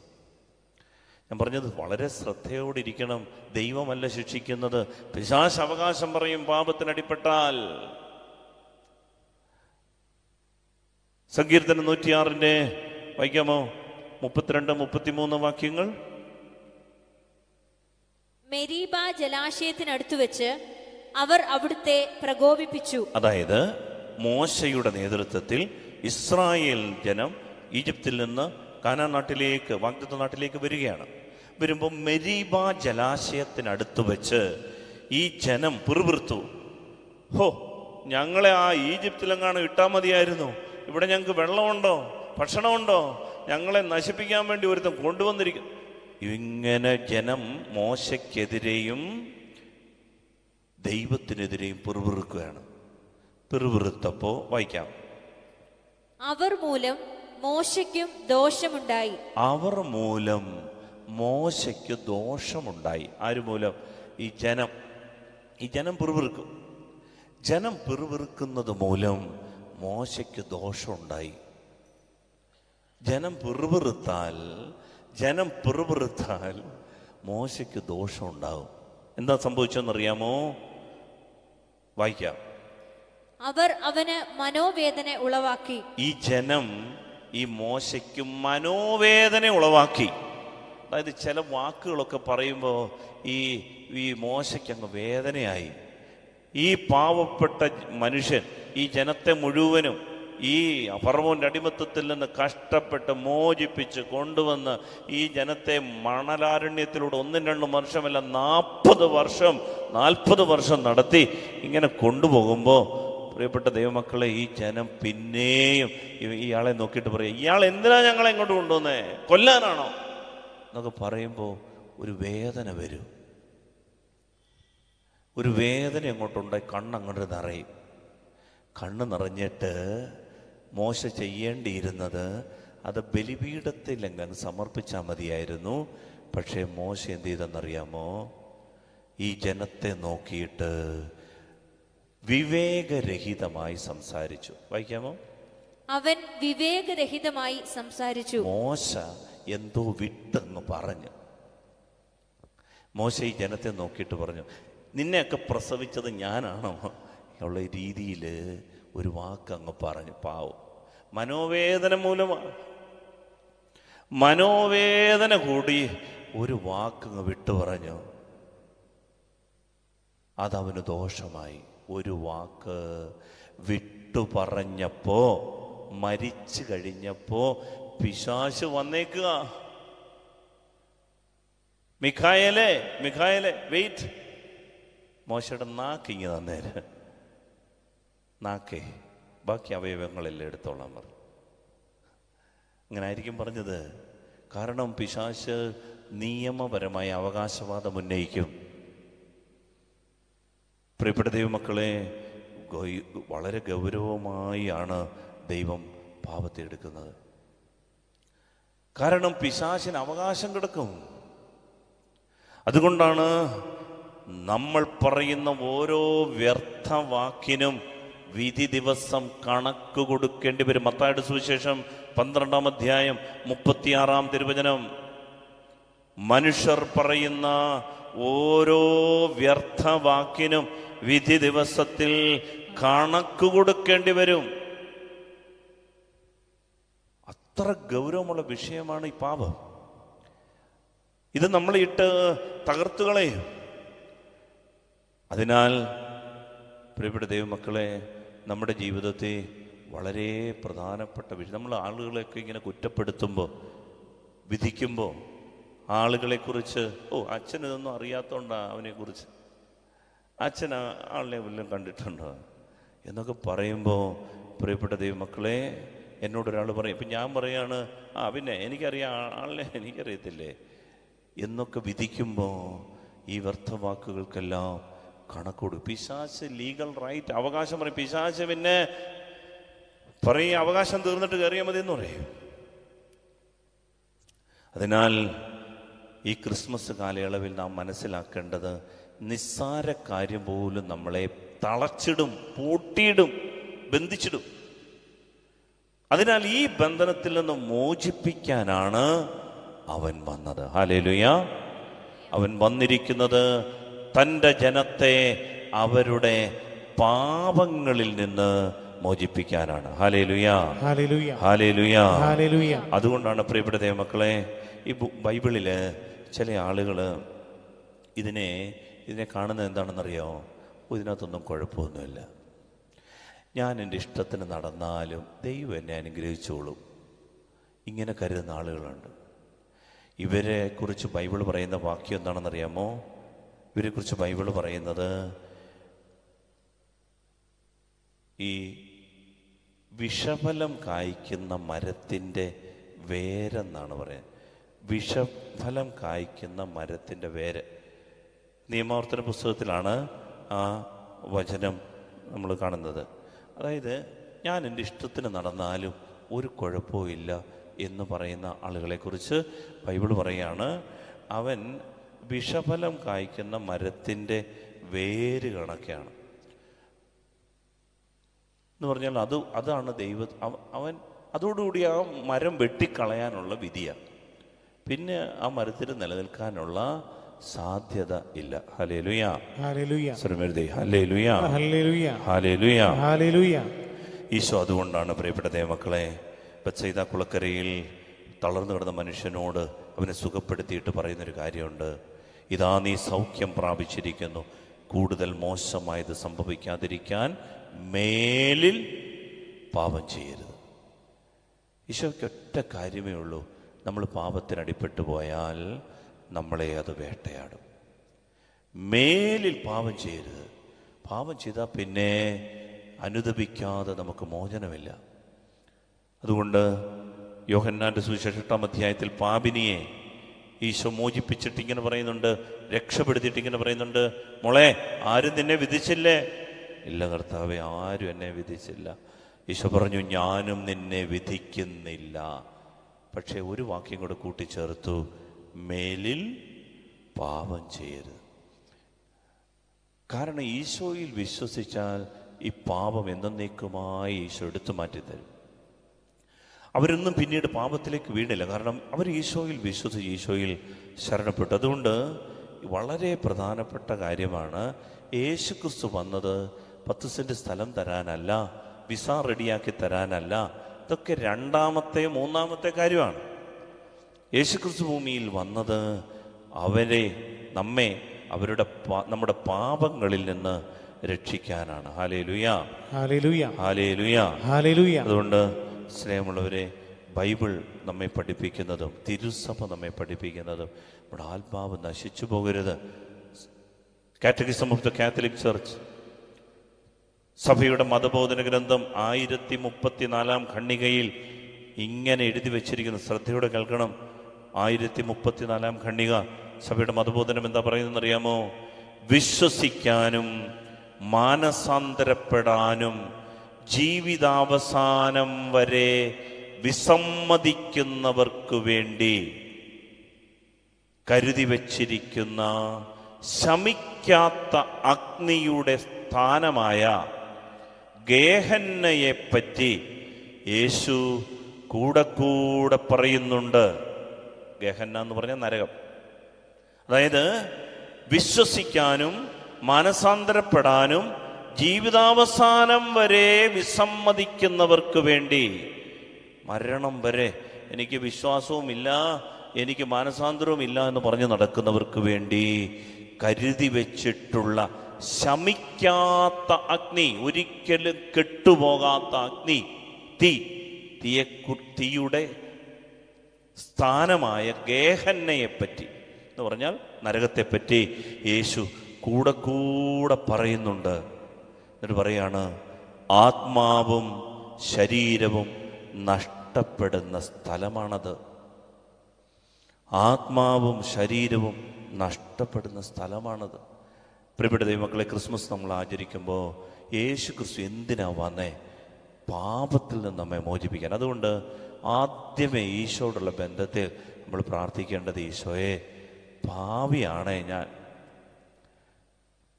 ഞാൻ പറഞ്ഞത് വളരെ ശ്രദ്ധയോടിരിക്കണം. ദൈവമല്ല ശിക്ഷിക്കുന്നത്, പിശാച് അവകാശം പറയും പാപത്തിനടിപ്പെട്ടാൽ. സങ്കീർത്തനം 106-ന്റെ വായിക്കാമോ? 32-33 വാക്യങ്ങൾ. മെരീബ ജലാശയത്തിനടുത്തു വെച്ച് അവർ അവിടുത്തെ പ്രകോപിപ്പിച്ചു. അതായത് മോശയുടെ നേതൃത്വത്തിൽ ഇസ്രായേൽ ജനം ഈജിപ്തിൽ നിന്ന് കാനാൻ നാട്ടിലേക്ക്, വാഗ്ദത്ത നാട്ടിലേക്ക് വരികയാണ്. വരുമ്പോൾ മെരീബ ജലാശയത്തിനടുത്ത് വെച്ച് ഈ ജനം പിറുപിറുത്തു, ഞങ്ങളെ ആ ഈജിപ്തിലെങ്ങാണ് ഇട്ടാൽ മതിയായിരുന്നു, ഇവിടെ ഞങ്ങൾക്ക് വെള്ളമുണ്ടോ, ഭക്ഷണമുണ്ടോ, ഞങ്ങളെ നശിപ്പിക്കാൻ വേണ്ടി ഒരുത്തം കൊണ്ടുവന്നിരിക്കും. ഇങ്ങനെ ജനം മോശയ്ക്കെതിരെയും ദൈവത്തിനെതിരെയും പിറുപിറുക്കുകയാണ്. പിറുപിറുത്തപ്പോ വായിക്കാം. അവർ മൂലം മോശയ്ക്കും ദോഷമുണ്ടായി. അവർ മൂലം മോശയ്ക്ക് ദോഷമുണ്ടായി. ആര് മൂലം? ഈ ജനം പിറുപിറുക്കും. ജനം പിറുപിറുക്കുന്നത് മൂലം മോശയ്ക്ക് ദോഷമുണ്ടായി. ജനം പിറുപിറുത്താൽ മോശയ്ക്ക് ദോഷമുണ്ടാവും. എന്താ സംഭവിച്ചെന്നറിയാമോ? വായിക്കാം. അവർ അവന് മനോവേദന ഉളവാക്കി. ഈ ജനം ഈ മോശയ്ക്ക് മനോവേദന ഉളവാക്കി. അതായത് ചില വാക്കുകളൊക്കെ പറയുമ്പോൾ ഈ മോശയ്ക്ക് അങ്ങ് വേദനയായി. ഈ പാവപ്പെട്ട മനുഷ്യൻ ഈ ജനത്തെ മുഴുവനും ഈ ഫറവോന്റെ അടിമത്തത്തിൽ നിന്ന് കഷ്ടപ്പെട്ട് മോചിപ്പിച്ച് കൊണ്ടുവന്ന് ഈ ജനത്തെ മണലാരണ്യത്തിലൂടെ 1-2 വർഷമല്ല 40 വർഷം നടത്തി ഇങ്ങനെ കൊണ്ടുപോകുമ്പോൾ പ്രിയപ്പെട്ട ദൈവമക്കളെ, ഈ ജനം പിന്നെയും ഇയാളെ നോക്കിയിട്ട് പറയും, ഇയാൾ എന്തിനാ ഞങ്ങളെ ഇങ്ങോട്ട് കൊണ്ടുവന്നേ, കൊല്ലാനാണോ എന്നൊക്കെ പറയുമ്പോൾ ഒരു വേദന വരും. ഒരു വേദന അങ്ങോട്ടുണ്ടായി കണ്ണങ്ങോട്ട് നിറയും. കണ്ണ് നിറഞ്ഞിട്ട് മോശ ചെയ്യേണ്ടിയിരുന്നത് അത് ബലിപീഠത്തിലെങ്ങ് സമർപ്പിച്ചാൽ മതിയായിരുന്നു. പക്ഷേ മോശ എന്ത് ചെയ്തെന്നറിയാമോ? ഈ ജനത്തെ നോക്കിയിട്ട് വിവേകരഹിതമായി സംസാരിച്ചു. വായിക്കാമോ? അവൻ വിവേകരഹിതമായി സംസാരിച്ചു. മോശ എന്തോ വിട്ടെന്ന് പറഞ്ഞു. മോശ ഈ ജനത്തെ നോക്കിയിട്ട് പറഞ്ഞു, നിന്നെയൊക്കെ പ്രസവിച്ചത് ഞാനാണോ ഉള്ള രീതിയിൽ ഒരു വാക്ക് അങ്ങ് പറഞ്ഞു. പാവം, മനോവേദന മൂലമാണ്. മനോവേദന കൂടി ഒരു വാക്കങ്ങ് വിട്ടു പറഞ്ഞു. അതവന് ദോഷമായി. ഒരു വാക്ക് വിട്ടു പറഞ്ഞപ്പോ, മരിച്ചു കഴിഞ്ഞപ്പോ പിശാച് വന്നേക്കുക. മിഖായേലേ വെയിറ്റ്, മോശയുടെ നാക്കിങ്ങ് തന്നേര്. നാക്കേ, ബാക്കി അവയവങ്ങളെല്ലാം എടുത്തോളാൻ പറഞ്ഞു. അങ്ങനെ ആയിരിക്കും പറഞ്ഞത്. കാരണം പിശാച് നിയമപരമായ അവകാശവാദം ഉന്നയിക്കും. പ്രിയപ്പെട്ട ദൈവമക്കളെ, വളരെ ഗൗരവമായാണ് ദൈവം പാപത്തെ എടുക്കുന്നത്. കാരണം പിശാചിന് അവകാശം കിടക്കും. അതുകൊണ്ടാണ് നമ്മൾ പറയുന്ന ഓരോ വ്യർത്ഥവാക്കിനും വിധി ദിവസം കണക്ക് കൊടുക്കേണ്ടി വരും. മത്തായിയുടെ സുവിശേഷം 12-ാം അധ്യായം 36-ാം തിരുവചനം. മനുഷ്യർ പറയുന്ന ഓരോ വ്യർത്ഥവാക്കിനും വിധി ദിവസത്തിൽ കണക്ക് കൊടുക്കേണ്ടി വരും. അത്ര ഗൗരവമുള്ള വിഷയമാണ് ഈ പാപം. ഇത് നമ്മളെ ഇട്ട് തകർത്തുകളയും. അതിനാൽ പ്രിയപ്പെട്ട ദൈവമക്കളെ, നമ്മുടെ ജീവിതത്തെ വളരെ പ്രധാനപ്പെട്ട വിഷയം, നമ്മൾ ആളുകളെയൊക്കെ ഇങ്ങനെ കുറ്റപ്പെടുത്തുമ്പോൾ, വിധിക്കുമ്പോൾ, ആളുകളെക്കുറിച്ച് അച്ഛനിതൊന്നും അറിയാത്തതുകൊണ്ടാണ് അവനെക്കുറിച്ച്, അച്ഛൻ ആളിനെ വല്ലതും കണ്ടിട്ടുണ്ടോ എന്നൊക്കെ പറയുമ്പോൾ, പ്രിയപ്പെട്ട ദൈവമക്കളെ, എന്നോടൊരാൾ പറയും, ഇപ്പം ഞാൻ പറയാണ്, പിന്നെ എനിക്കറിയാം ആളിനെ, എനിക്കറിയത്തില്ലേ എന്നൊക്കെ വിധിക്കുമ്പോൾ ഈ വ്യർത്ഥവാക്കുകൾക്കെല്ലാം കണക്കൊടു. പിശാച് ലീഗൽ റൈറ്റ്, അവകാശം പറയും. പിശാച് പിന്നെ പറയും, അവകാശം തീർന്നിട്ട് കയറിയാൽ മതി എന്ന് പറയും. അതിനാൽ ഈ ക്രിസ്മസ് കാലയളവിൽ നാം മനസ്സിലാക്കേണ്ടത്, നിസ്സാര കാര്യം പോലും നമ്മളെ തളച്ചിടും, പൂട്ടിയിടും, ബന്ധിച്ചിടും. അതിനാൽ ഈ ബന്ധനത്തിൽ നിന്ന് മോചിപ്പിക്കാനാണ് അവൻ വന്നത്. ഹല്ലേലൂയ. അവൻ വന്നിരിക്കുന്നത് തൻ്റെ ജനത്തെ അവരുടെ പാപങ്ങളിൽ നിന്ന് മോചിപ്പിക്കാനാണ്. Hallelujah, hallelujah, hallelujah, hallelujah. അതുകൊണ്ടാണ് പ്രിയപ്പെട്ട ദൈവമക്കളെ, ഈ ബൈബിളില് ചില ആളുകൾ ഇതിനെ കാണുന്നത് എന്താണെന്നറിയോ? ഇതിനകത്തൊന്നും കുഴപ്പമൊന്നുമില്ല, ഞാൻ എൻ്റെ ഇഷ്ടത്തിന് നടന്നാലും ദൈവം എന്നെ അനുഗ്രഹിച്ചോളും, ഇങ്ങനെ കരുതുന്ന ആളുകളുണ്ട്. ഇവരെ കുറിച്ച് ബൈബിൾ പറയുന്ന വാക്യം എന്താണെന്നറിയാമോ? ഇവരെക്കുറിച്ച് ബൈബിൾ പറയുന്നത്, ഈ വിഷഫലം കായ്ക്കുന്ന മരത്തിൻ്റെ വേരെന്നാണ് പറയുന്നത്. വിഷഫലം കായ്ക്കുന്ന മരത്തിൻ്റെ വേര്. നിയമാവർത്തന പുസ്തകത്തിലാണ് ആ വചനം നമ്മൾ കാണുന്നത്. അതായത്, ഞാൻ എൻ്റെ ഇഷ്ടത്തിന് നടന്നാലും ഒരു കുഴപ്പവും ഇല്ല എന്ന് പറയുന്ന ആളുകളെക്കുറിച്ച് ബൈബിൾ പറയുകയാണ്, അവൻ വിഷഫലം കായ്ക്കുന്ന മരത്തിൻ്റെ വേര് കണക്കെയാണ് എന്ന് പറഞ്ഞാൽ അതാണ് അവൻ അതോടുകൂടി ആ മരം വെട്ടിക്കളയാനുള്ള വിധിയാണ്. പിന്നെ ആ മരത്തിന് നിലനിൽക്കാനുള്ള സാധ്യത ഇല്ല. ഹല്ലേലൂയ, ഹല്ലേലൂയ, ഹല്ലേലൂയ, ഹല്ലേലൂയ, ഹല്ലേലൂയ, ഹല്ലേലൂയ. ഈശോ അതുകൊണ്ടാണ് പ്രിയപ്പെട്ട ദൈവമക്കളെ ബത്സയിദ കുളക്കരയിൽ തളർന്നു കിടന്ന മനുഷ്യനോട് അവനെ സുഖപ്പെടുത്തിയിട്ട് പറയുന്നൊരു കാര്യമുണ്ട്. ഇതാ നീ സൗഖ്യം പ്രാപിച്ചിരിക്കുന്നു, കൂടുതൽ മോശമായത് സംഭവിക്കാതിരിക്കാൻ മേലിൽ പാപം ചെയ്യരുത്. ഈശോയ്ക്ക് ഒറ്റ കാര്യമേ ഉള്ളൂ, നമ്മൾ പാപത്തിനടിപ്പെട്ടു പോയാൽ നമ്മളെ അത് വേട്ടയാടും. മേലിൽ പാപം ചെയ്യരുത്. പാപം ചെയ്താൽ പിന്നെ അനുദപിക്കാതെ നമുക്ക് മോചനമില്ല. അതുകൊണ്ട് യോഹന്നാന്റെ സുവിശേഷം 8-ാം അധ്യായത്തിൽ പാപിനിയെ ഈശോ മോചിപ്പിച്ചിട്ട് ഇങ്ങനെ പറയുന്നുണ്ട്, രക്ഷപ്പെടുത്തിയിട്ട് ഇങ്ങനെ പറയുന്നുണ്ട്, മോളെ ആരും നിന്നെ വിധിച്ചില്ലേ? ഇല്ല കർത്താവേ, ആരും എന്നെ വിധിച്ചില്ല. ഈശോ പറഞ്ഞു, ഞാനും നിന്നെ വിധിക്കുന്നില്ല. പക്ഷെ ഒരു വാക്യം കൂടെ കൂട്ടിച്ചേർത്തു, മേലിൽ പാപം ചെയ്യരുത്. കാരണം ഈശോയിൽ വിശ്വസിച്ചാൽ ഈ പാപം എന്നേക്കുമായി ഈശോ എടുത്തു മാറ്റിത്തരും. അവരൊന്നും പിന്നീട് പാപത്തിലേക്ക് വീണില്ല, കാരണം അവർ ഈശോയിൽ വിശ്വസിച്ച് ഈശോയിൽ ശരണപ്പെട്ടു. അതുകൊണ്ട് വളരെ പ്രധാനപ്പെട്ട കാര്യമാണ്, യേശുക്രിസ്തു വന്നത് 10 സെന്റ് സ്ഥലം തരാനല്ല, വിസ റെഡിയാക്കി തരാനല്ല. ഇതൊക്കെ 2-ാമത്തെ 3-ാമത്തെ കാര്യമാണ്. യേശുക്രിസ്തു ഭൂമിയിൽ വന്നത് നമ്മെ നമ്മുടെ പാപങ്ങളിൽ നിന്ന് രക്ഷിക്കാനാണ്. Hallelujah, hallelujah, hallelujah, hallelujah. അതുകൊണ്ട് സ്നേഹമുള്ളവരെ, ബൈബിൾ നമ്മെ പഠിപ്പിക്കുന്നതും തിരുസഭ നമ്മെ പഠിപ്പിക്കുന്നതും നമ്മുടെ ആത്മാവ് നശിച്ചു പോകരുത്. Catechism of the Catholic church, സഭയുടെ മതബോധന ഗ്രന്ഥം 1034-ാം ഖണ്ഡികയിൽ ഇങ്ങനെ എഴുതി വച്ചിരിക്കുന്നു. ശ്രദ്ധയോടെ കേൾക്കണം. 1034-ാം ഖണ്ഡിക സഭയുടെ മതബോധനം എന്താ പറയുന്നതെന്നറിയാമോ? വിശ്വസിക്കാനും മാനസാന്തരപ്പെടാനും ജീവിതാവസാനം വരെ വിസമ്മതിക്കുന്നവർക്കു വേണ്ടി കരുതി വച്ചിരിക്കുന്ന ശമിക്കാത്ത അഗ്നിയുടെ സ്ഥാനമായ ഗേഹന്നയെപ്പറ്റി യേശു കൂടെ പറയുന്നുണ്ട്. ഗേഹന്ന എന്ന് പറഞ്ഞാൽ നരകം. അതായത് വിശ്വസിക്കാനും മാനസാന്തരപ്പെടാനും ജീവിതാവസാനം വരെ വിസമ്മതിക്കുന്നവർക്ക് വേണ്ടി, മരണം വരെ എനിക്ക് വിശ്വാസവുമില്ല, എനിക്ക് മാനസാന്തരവുമില്ല എന്ന് പറഞ്ഞ് നടക്കുന്നവർക്ക് വേണ്ടി കരുതി വെച്ചിട്ടുള്ള ശമിക്കാത്ത അഗ്നി, ഒരിക്കലും കെട്ടുപോകാത്ത അഗ്നി, തീയുടെ സ്ഥാനമായ ഗേഹന്നയെപ്പറ്റി എന്ന് പറഞ്ഞാൽ നരകത്തെപ്പറ്റി യേശു കൂടെ പറയുന്നുണ്ട്. എന്നിട്ട് പറയാണ്, ആത്മാവും ശരീരവും നഷ്ടപ്പെടുന്ന സ്ഥലമാണത്. ആത്മാവും ശരീരവും നഷ്ടപ്പെടുന്ന സ്ഥലമാണത്. പ്രിയപ്പെട്ട ദൈവമക്കളെ, ക്രിസ്മസ് നമ്മൾ ആചരിക്കുമ്പോൾ യേശു ക്രിസ്തു എന്തിനാ വന്നേ? പാപത്തിൽ നിന്ന് നമ്മെ മോചിപ്പിക്കാൻ. അതുകൊണ്ട് ആദ്യമേ ഈശോയോടുള്ള ബന്ധത്തിൽ നമ്മൾ പ്രാർത്ഥിക്കേണ്ടത്, ഈശോയെ പാപിയാണേ ഞാൻ.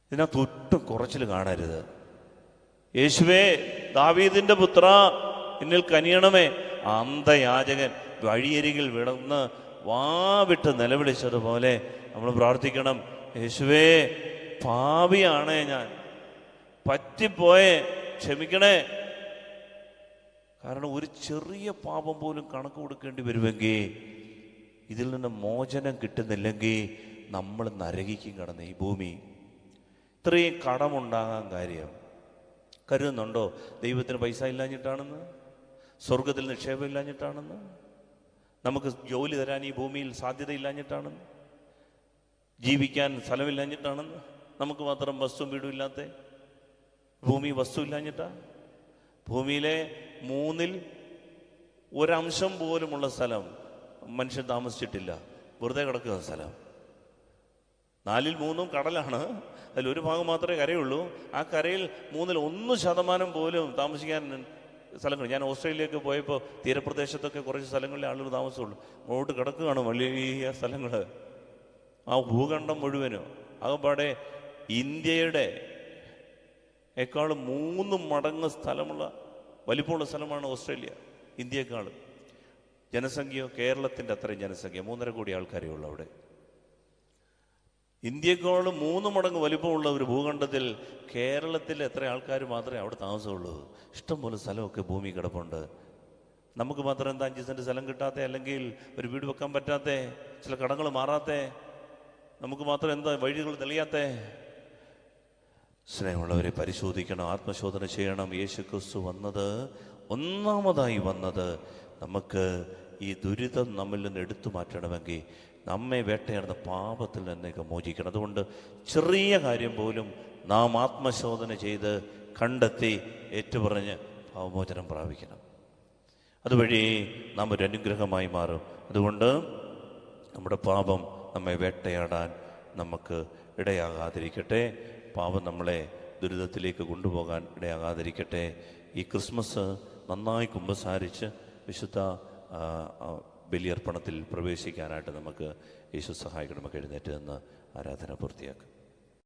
ഇതിനകത്ത് ഒട്ടും കുറച്ചിൽ കാണരുത്. യേശുവേ ദാവീദിന്റെ പുത്ര എന്നിൽ കനിയണമേ. അന്ധയാചകൻ വഴിയരികിൽ വിടന്ന് വാവിട്ട് നിലവിളിച്ചതുപോലെ നമ്മൾ പ്രാർത്ഥിക്കണം, യേശുവേ പാപിയാണേ ഞാൻ, പറ്റിപ്പോയേ, ക്ഷമിക്കണേ. കാരണം ഒരു ചെറിയ പാപം പോലും കണക്ക് കൊടുക്കേണ്ടി വരുമെങ്കിൽ, ഇതിൽ നിന്ന് മോചനം കിട്ടുന്നില്ലെങ്കിൽ നമ്മൾ നരകിക്കും കിടന്ന് ഈ ഭൂമി. ഇത്രയും കടമുണ്ടാകാൻ കാര്യം കരുതുന്നുണ്ടോ? ദൈവത്തിന് പൈസ ഇല്ലാഞ്ഞിട്ടാണെന്ന്, സ്വർഗത്തിൽ നിക്ഷേപം ഇല്ലാഞ്ഞിട്ടാണെന്ന്, നമുക്ക് ജോലി തരാൻ ഈ ഭൂമിയിൽ സാധ്യതയില്ലാഞ്ഞിട്ടാണെന്ന്, ജീവിക്കാൻ സ്ഥലമില്ലാഞ്ഞിട്ടാണെന്ന്, നമുക്ക് മാത്രം വസ്തുവും വീടും ഇല്ലാത്ത ഭൂമി വസ്തു ഇല്ലാഞ്ഞിട്ടാ? ഭൂമിയിലെ 1/3 പോലുമുള്ള സ്ഥലം മനുഷ്യൻ താമസിച്ചിട്ടില്ല, വെറുതെ കിടക്കുന്ന സ്ഥലം. 4/3 കടലാണ്, അതിലൊരു ഭാഗം മാത്രമേ കരയുള്ളൂ. ആ കരയിൽ 1% പോലും താമസിക്കാൻ സ്ഥലങ്ങൾ. ഞാൻ ഓസ്ട്രേലിയയൊക്കെ പോയപ്പോൾ തീരപ്രദേശത്തൊക്കെ കുറച്ച് സ്ഥലങ്ങളിലെ ആളുകൾ താമസമുള്ളൂ. അങ്ങോട്ട് കിടക്കുകയാണ് വലിയ സ്ഥലങ്ങൾ. ആ ഭൂഖണ്ഡം മുഴുവനും ആകപ്പാടെ ഇന്ത്യയുടെ 3 മടങ്ങ് വലിപ്പമുള്ള സ്ഥലമാണ് ഓസ്ട്രേലിയ. ഇന്ത്യയെക്കാളും ജനസംഖ്യയോ കേരളത്തിൻ്റെ അത്രയും ജനസംഖ്യ, 3.5 കോടി ആൾക്കാരേ ഉള്ളൂ അവിടെ. ഇന്ത്യയെക്കാളും 3 മടങ്ങ് വലിപ്പമുള്ള ഒരു ഭൂഖണ്ഡത്തിൽ കേരളത്തിൽ എത്ര ആൾക്കാർ മാത്രമേ അവിടെ താമസമുള്ളൂ? ഇഷ്ടംപോലെ സ്ഥലമൊക്കെ ഭൂമി കിടപ്പുണ്ട്. നമുക്ക് മാത്രം എന്താ 5 സെൻറ്റ് സ്ഥലം കിട്ടാത്ത, അല്ലെങ്കിൽ ഒരു വീട് വെക്കാൻ പറ്റാത്ത, ചില കടങ്ങൾ മാറാത്ത, നമുക്ക് മാത്രം എന്താ വഴികൾ തെളിയാത്ത? സ്നേഹമുള്ളവരെ, പരിശോധിക്കണം, ആത്മശോധന ചെയ്യണം. യേശു ക്രിസ്തു ഒന്നാമതായി വന്നത് നമുക്ക് ഈ ദുരിതം നമ്മിൽ നിന്ന് എടുത്തു മാറ്റണമെങ്കിൽ നമ്മെ വേട്ടയാടുന്ന പാപത്തിൽ നിന്നൊക്കെ മോചിക്കണം. അതുകൊണ്ട് ചെറിയ കാര്യം പോലും നാം ആത്മശോധന ചെയ്ത് കണ്ടെത്തി ഏറ്റുപറഞ്ഞ് പാപമോചനം പ്രാപിക്കണം. അതുവഴി നാം ഒരു അനുഗ്രഹമായി മാറും. അതുകൊണ്ട് നമ്മുടെ പാപം നമ്മെ വേട്ടയാടാൻ നമുക്ക് ഇടയാകാതിരിക്കട്ടെ. പാപം നമ്മളെ ദുരിതത്തിലേക്ക് കൊണ്ടുപോകാൻ ഇടയാകാതിരിക്കട്ടെ. ഈ ക്രിസ്മസ് നന്നായി കുമ്പസാരിച്ച് വിശുദ്ധ ബലിയർപ്പണത്തിൽ പ്രവേശിക്കാനായിട്ട് നമുക്ക് യേശു സഹായിക്കണം. നമുക്ക് എഴുന്നേറ്റ് നിന്ന് ആരാധന പൂർത്തിയാക്കും.